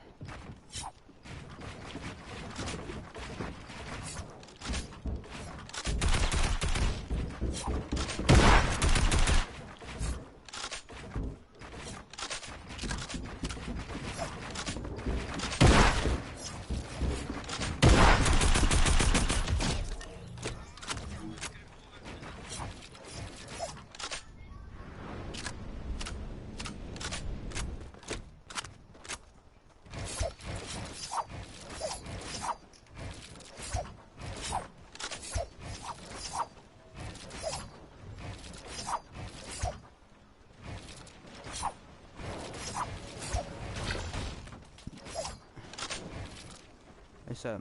What's up?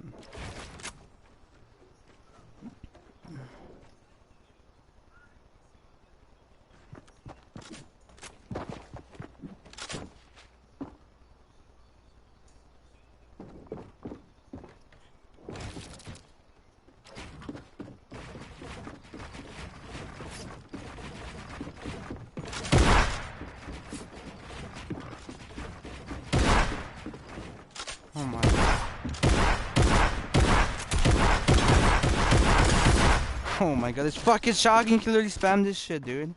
Oh my god. Oh my god, this fucking shotgun can literally spam this shit, dude.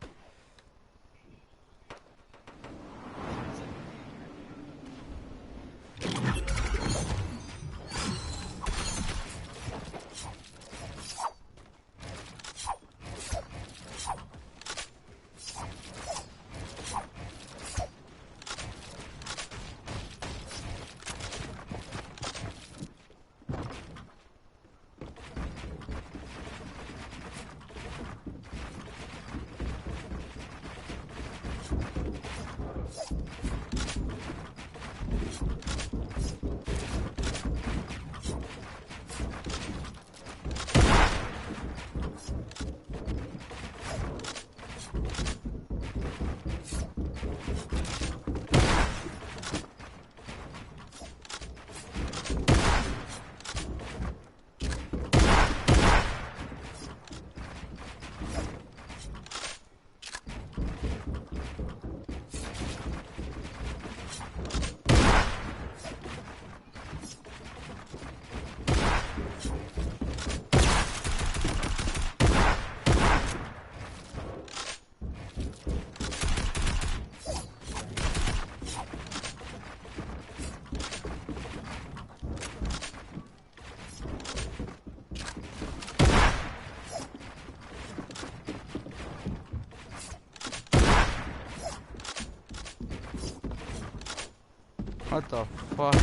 What the fuck?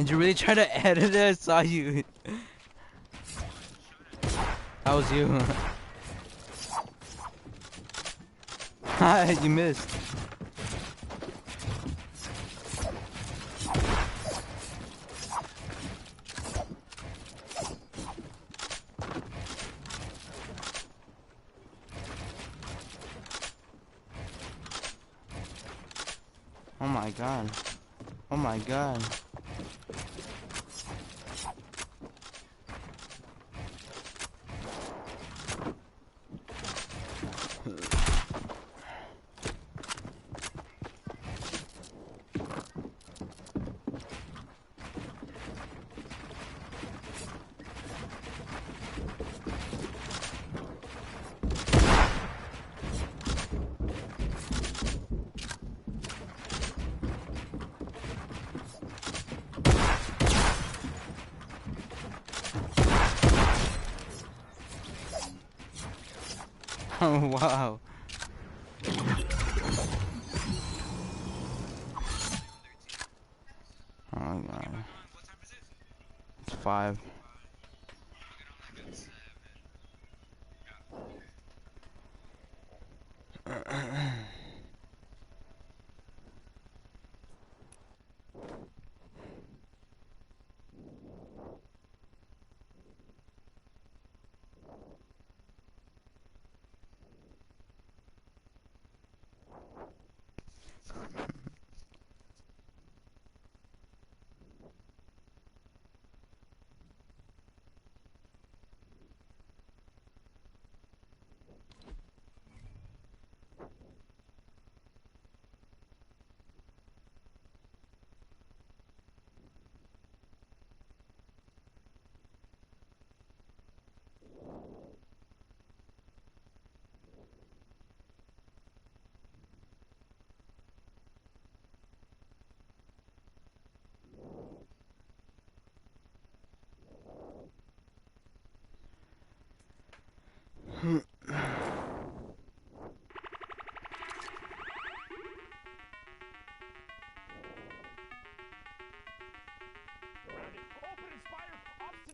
And you really try to edit it? I saw you. That was you. You missed. Oh my god. Oh my god. Oh wow. Oh my god. It's 5.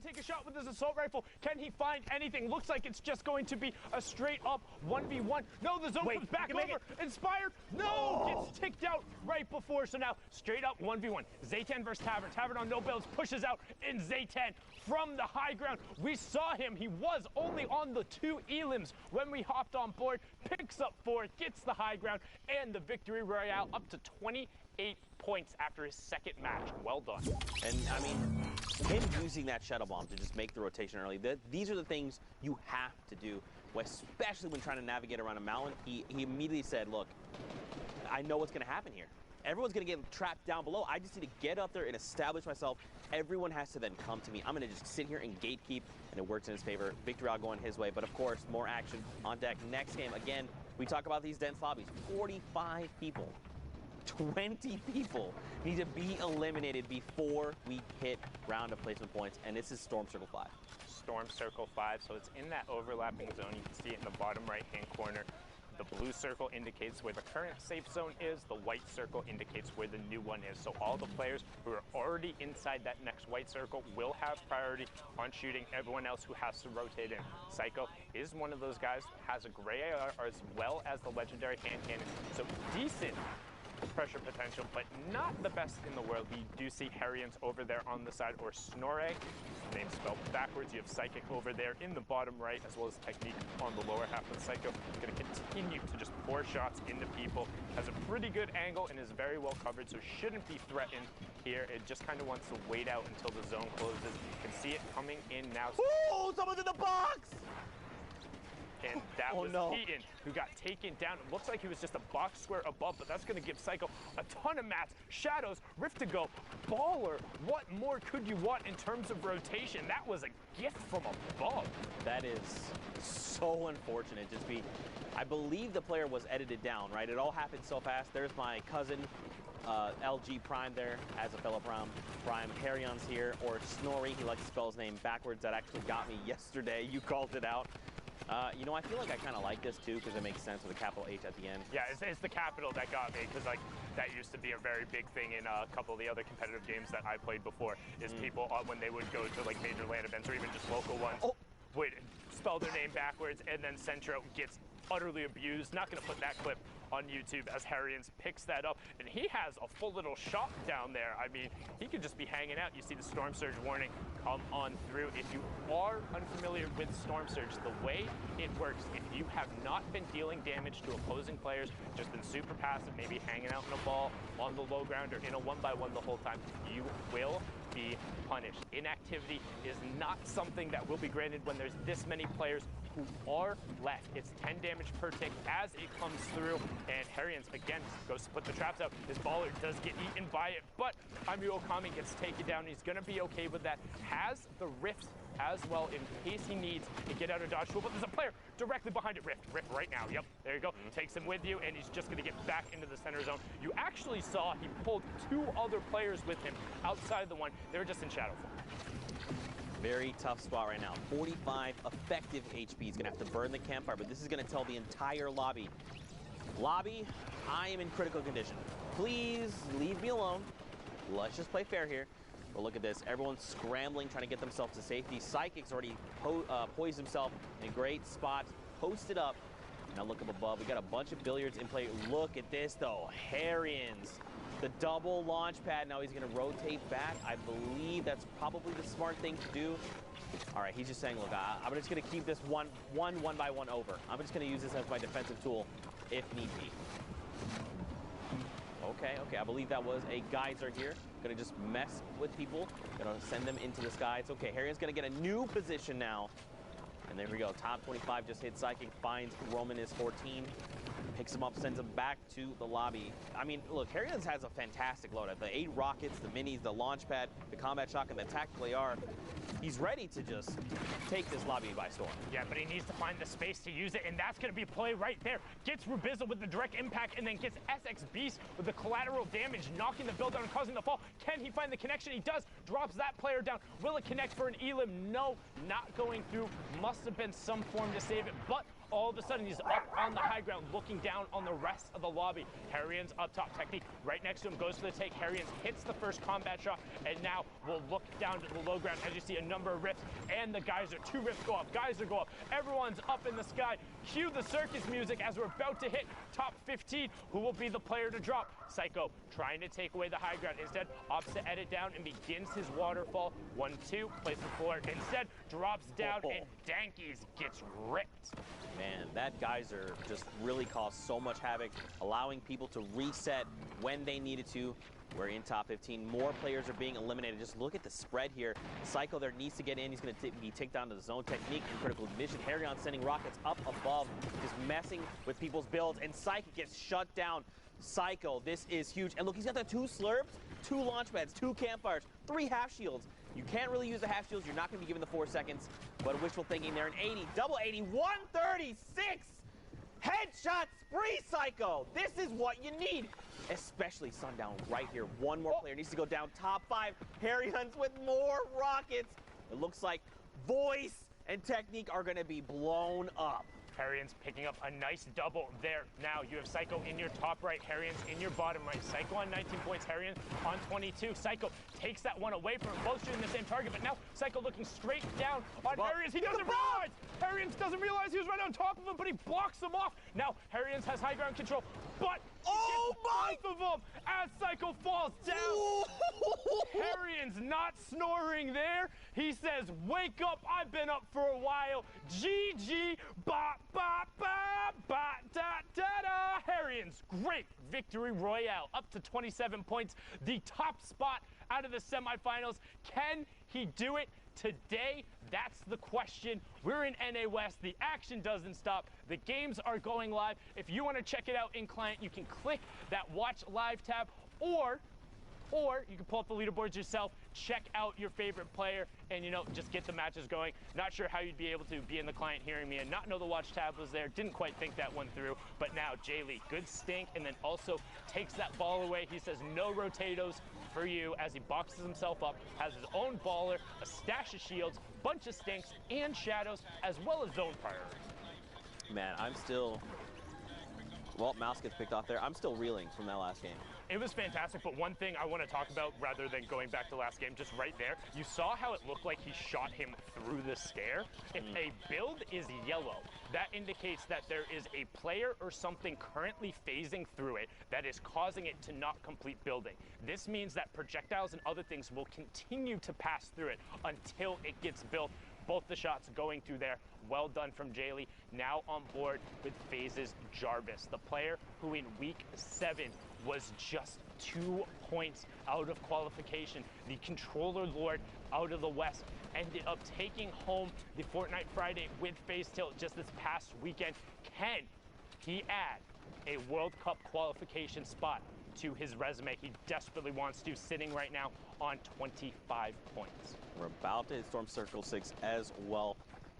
Take a shot with his assault rifle. Can he find anything? Looks like it's just going to be a straight up 1v1. No, the zone comes back over. Inspired. No, gets ticked out right before. So now straight up 1v1. Zaytan versus Tavern. Tavern on no builds pushes out in Zaytan from the high ground. We saw him. He was only on the 2 elims when we hopped on board. Picks up 4, gets the high ground and the victory royale up to 28 points after his second match. Well done. And I mean, him using that shuttle bomb to just make the rotation early, these are the things you have to do, especially when trying to navigate around a mountain. He immediately said, look, I know what's going to happen here. Everyone's going to get trapped down below. I just need to get up there and establish myself. Everyone has to then come to me. I'm going to just sit here and gatekeep, and it works in his favor. Victory all going his way, but of course, more action on deck. Next game, again, we talk about these dense lobbies. 45 people. 20 people need to be eliminated before we hit round of placement points, and this is Storm Circle 5. Storm Circle 5, so it's in that overlapping zone. You can see it in the bottom right-hand corner. The blue circle indicates where the current safe zone is. The white circle indicates where the new one is. So all the players who are already inside that next white circle will have priority on shooting everyone else who has to rotate in. Psycho is one of those guys, has a gray AR as well as the legendary hand cannon. So decent pressure potential, but not the best in the world. We do see Harrians over there on the side, or Snore, name spelled backwards. You have Psychic over there in the bottom right, as well as Technique on the lower half of Psycho. Going to continue to just pour shots into people. Has a pretty good angle and is very well covered, so shouldn't be threatened here. It just kind of wants to wait out until the zone closes. You can see it coming in now. Ooh, someone's in the box! And that was Keaton, who got taken down. It looks like he was just a box square above, but that's going to give Psycho a ton of mats, shadows, rift to go, baller. What more could you want in terms of rotation? That was a gift from above. That is so unfortunate. I believe the player was edited down, right? It all happened so fast. There's my cousin, LG Prime there, as a fellow Prime. Harryon's here, or Snorri. He likes to spell his name backwards. That actually got me yesterday. You called it out. You know, I feel like I kind of like this too because it makes sense with a capital H at the end. Yeah, it's the capital that got me because, like, that used to be a very big thing in a couple of the other competitive games that I played before, is people, when they would go to like major LAN events or even just local ones, would spell their name backwards, and then Centro gets utterly abused. Not going to put that clip on YouTube as Harrians picks that up, and he has a full little shop down there. I mean, he could just be hanging out. You see the Storm Surge warning come on through. If you are unfamiliar with Storm Surge, the way it works, if you have not been dealing damage to opposing players, just been super passive, maybe hanging out in a ball on the low ground or in a 1-by-1 the whole time, you will be punished. Inactivity is not something that will be granted when there's this many players who are left. It's 10 damage per tick as it comes through, and Harrians again goes to put the traps out. His baller does get eaten by it, but Amiru Okami gets taken down. He's gonna be okay with that. Has the Rift as well in case he needs to get out of dodge tool, but there's a player directly behind it. Rift right now. Yep, there you go. Takes him with you, and he's just gonna get back into the center zone. You actually saw he pulled 2 other players with him outside the one. They were just in shadow form. Very tough spot right now. 45 effective HP. He's gonna have to burn the campfire, but this is gonna tell the entire lobby. Lobby, I am in critical condition. Please leave me alone. Let's just play fair here. But look at this. Everyone's scrambling, trying to get themselves to safety. Psychic's already poised himself in a great spot, posted up. Now look up above. We got a bunch of billiards in play. Look at this, though. Harrians. The double launch pad. Now he's going to rotate back. I believe that's probably the smart thing to do. All right, he's just saying, look, I'm just going to keep this one by one over. I'm just going to use this as my defensive tool if need be. Okay, I believe that was a geyser here. Going to just mess with people. Going to send them into the sky. It's okay. Harrian's going to get a new position now. And there we go. Top 25 just hit Psychic. Finds Roman is 14. Picks him up, sends him back to the lobby. I mean, look, Harrians has a fantastic loadout. The 8 rockets, the minis, the launch pad, the combat shotgun, the tactical AR. He's ready to just take this lobby by storm. Yeah, but he needs to find the space to use it, and that's going to be play right there. Gets Rubiza with the direct impact, and then gets SX Beast with the collateral damage, knocking the build down and causing the fall. Can he find the connection? He does. Drops that player down. Will it connect for an Elim? No, not going through. Must have been some form to save it, but all of a sudden he's up on the high ground looking down on the rest of the lobby. Harrians up top. Technique right next to him, goes for the take. Harrians hits the first combat shot, and now we'll look down to the low ground as you see a number of rifts, and the geyser. 2 rifts go up, geyser go up. Everyone's up in the sky. Cue the circus music as we're about to hit top 15. Who will be the player to drop? Psycho trying to take away the high ground. Instead, opts to edit down and begins his waterfall. 1-2, plays the floor. Instead, drops down, and Dankies gets ripped. Man, that geyser just really caused so much havoc, allowing people to reset when they needed to. We're in top 15. More players are being eliminated. Just look at the spread here. Psycho there needs to get in. He's going to be taken down to the zone. Technique and critical mission. Harrion sending rockets up above, just messing with people's builds, and Psycho gets shut down. Psycho, this is huge. And look, he's got the 2 slurps, 2 launch pads, 2 campfires, 3 half shields. You can't really use the half shields. You're not going to be given the 4 seconds, but wishful thinking there. An 80, double 80, 136. Headshot spree, Psycho. This is what you need, especially Sundown right here. One more player needs to go down. Top 5. Harrions with more rockets. It looks like Voice and Technique are going to be blown up. Harrians picking up a nice double there. Now you have Psycho in your top right, Harrians in your bottom right. Psycho on 19 points, Harrians on 22. Psycho takes that one away from him, both shooting the same target, but now Psycho looking straight down on Harrians. He doesn't realize! Harrians doesn't realize he was right on top of him, but he blocks him off. Now Harrians has high ground control, but both of them as Psycho falls down. Harrians not snoring there. He says, wake up, I've been up for a while. GG, ba ba ba ba da da da. Harrians, great victory royale, up to 27 points, the top spot out of the semifinals. Can he do it today? That's the question. We're in NA West. The action doesn't stop. The games are going live. If you want to check it out in client, you can click that watch live tab, or you can pull up the leaderboards yourself, check out your favorite player, and, you know, just get the matches going. Not sure how you'd be able to be in the client hearing me and not know the watch tab was there. Didn't quite think that one through. But now, Jay Lee, good stink, and then also takes that ball away. He says, no rotatos for you, as he boxes himself up, has his own baller, a stash of shields, bunch of stinks, and shadows, as well as zone priority. Man, I'm still... Well, Mouse gets picked off there. I'm still reeling from that last game. It was fantastic, but one thing I want to talk about rather than going back to last game, just right there, you saw how it looked like he shot him through the stair. If a build is yellow, that indicates that there is a player or something currently phasing through it that is causing it to not complete building. This means that projectiles and other things will continue to pass through it until it gets built. Both the shots going through there. Well done from Jaylee. Now on board with phases Jarvis, the player who in week 7 was just 2 points out of qualification. The controller lord out of the West ended up taking home the Fortnite Friday with phase tilt just this past weekend. Can he add a World Cup qualification spot to his resume? He desperately wants to, sitting right now on 25 points. We're about to hit Storm Circle 6 as well.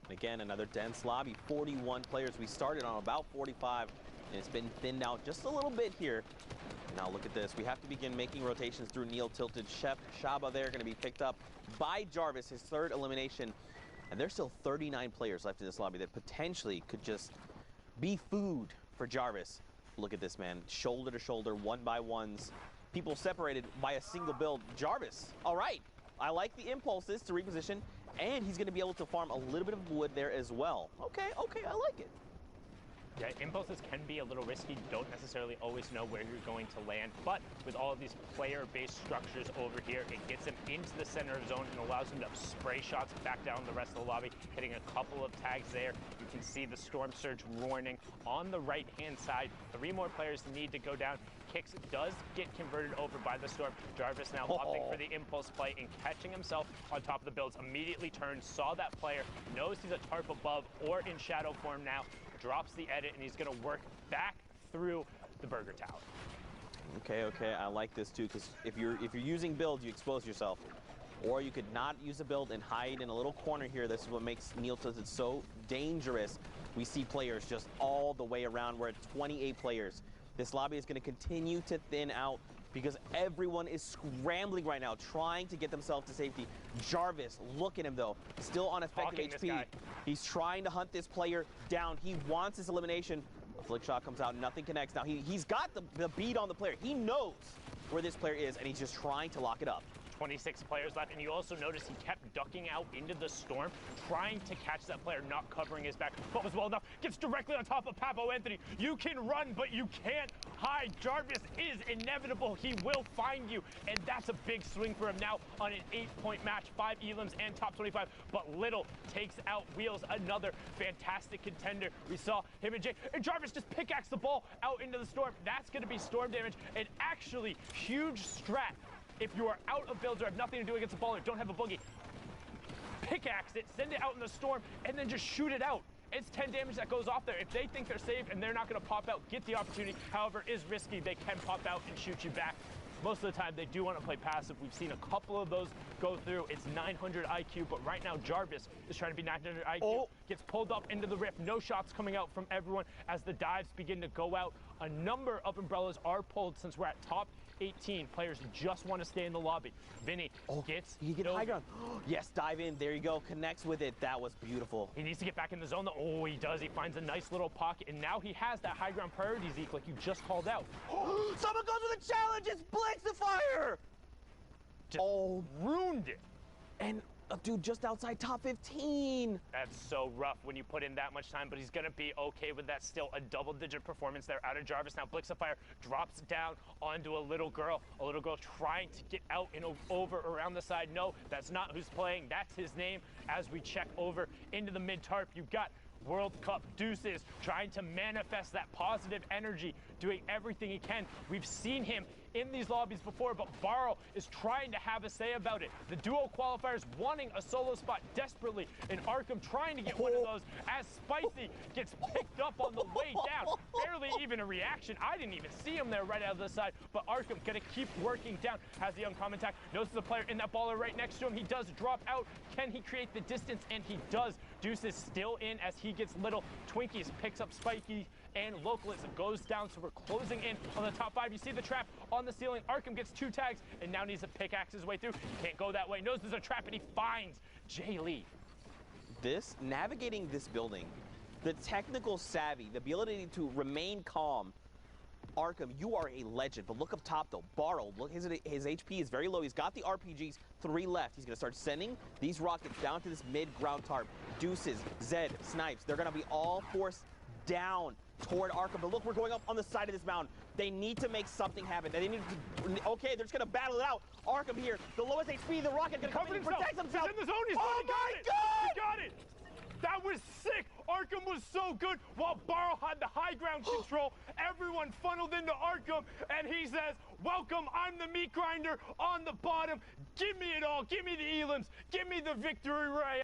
And again, another dense lobby, 41 players. We started on about 45, and it's been thinned out just a little bit here. Now look at this. We have to begin making rotations through Neil tilted. Chef Shaba there going to be picked up by Jarvis, his 3rd elimination. And there's still 39 players left in this lobby that potentially could just be food for Jarvis. Look at this, man. Shoulder to shoulder, 1-by-1s. People separated by a single build. Jarvis, all right. I like the impulses to reposition, and he's going to be able to farm a little bit of wood there as well. Okay, I like it. Yeah, impulses can be a little risky. You don't necessarily always know where you're going to land, but with all of these player-based structures over here, it gets him into the center of zone and allows him to spray shots back down the rest of the lobby, hitting a couple of tags there. You can see the Storm Surge warning on the right-hand side. 3 more players need to go down. Kicks does get converted over by the Storm. Jarvis now opting for the impulse play and catching himself on top of the builds. Immediately turns, saw that player, knows he's a tarp above or in shadow form now, drops the edit, and he's going to work back through the Burger Tower. Okay, I like this too, because if you're using builds, you expose yourself. Or you could not use a build and hide in a little corner here. This is what makes Neil Tilted so dangerous. We see players just all the way around. We're at 28 players. This lobby is going to continue to thin out because everyone is scrambling right now, trying to get themselves to safety. Jarvis, look at him though, still on effective HP. He's trying to hunt this player down. He wants his elimination. A flick shot comes out, nothing connects. Now he's got the beat on the player. He knows where this player is, and he's just trying to lock it up. 26 players left, and you also notice he kept ducking out into the storm, trying to catch that player, not covering his back. But was well enough, gets directly on top of Papo Anthony. You can run, but you can't hide. Jarvis is inevitable. He will find you, and that's a big swing for him now on an 8-point match, 5 elims and top 25. But Little takes out Wheels, another fantastic contender. We saw him and Jay, and Jarvis just pickaxe the ball out into the storm. That's going to be storm damage, and actually huge strat. If you are out of builds or have nothing to do against the ball or don't have a boogie, pickaxe it, send it out in the storm, and then just shoot it out. It's 10 damage that goes off there. If they think they're safe and they're not going to pop out, get the opportunity. However, it is risky. They can pop out and shoot you back. Most of the time, they do want to play passive. We've seen a couple of those go through. It's 900 IQ, but right now, Jarvis is trying to be 900 IQ. Gets pulled up into the rift. No shots coming out from everyone as the dives begin to go out. A number of umbrellas are pulled since we're at top 18. Players just want to stay in the lobby. Vinny gets he get high ground. Yes, dive in. There you go. Connects with it. That was beautiful. He needs to get back in the zone. Oh, he does. He finds a nice little pocket, and now he has that high ground priority, Zeke, like you just called out. Someone goes with a challenge. It's Blixifier. Just ruined it. And a dude just outside top 15. That's so rough when you put in that much time, but he's going to be okay with that. Still a double-digit performance there out of Jarvis. Now Blixifier drops down onto a little girl trying to get out and over around the side. No, that's not who's playing. That's his name. As we check over into the mid-tarp, you've got World Cup Deuces trying to manifest that positive energy, doing everything he can. We've seen him in these lobbies before, but Barrow is trying to have a say about it. The duo qualifiers wanting a solo spot desperately, and Arkham trying to get one of those as Spicy gets picked up on the way down. Barely even a reaction. I didn't even see him there right out of the side, but Arkham gonna keep working down. Has the uncommon attack, notices the player in that baller right next to him. He does drop out. Can he create the distance? And he does. Deuce is still in as he gets little. Twinkies picks up Spiky and Localist goes down, so we're closing in on the top 5. You see the trap on the ceiling. Arkham gets 2 tags and now needs to pickaxe his way through. He can't go that way. Knows there's a trap, and he finds Jay Lee. Navigating this building, the technical savvy, the ability to remain calm, Arkham, you are a legend. But look up top, though. Barrow, look, his HP is very low. He's got the RPGs, 3 left. He's going to start sending these rockets down to this mid-ground tarp. Deuces, Zed, Snipes, they're going to be all forced down toward Arkham. But look, we're going up on the side of this mountain. They need to make something happen. They need to, okay, they're just going to battle it out. Arkham here, the lowest HP, the rocket going to come in and protect himself. He's in the zone. He's oh my God! He got it! That was sick. Arkham was so good while Barrow had the high ground control. Everyone funneled into Arkham, and he says, welcome, I'm the meat grinder on the bottom. Give me it all. Give me the elims. Give me the victory ray.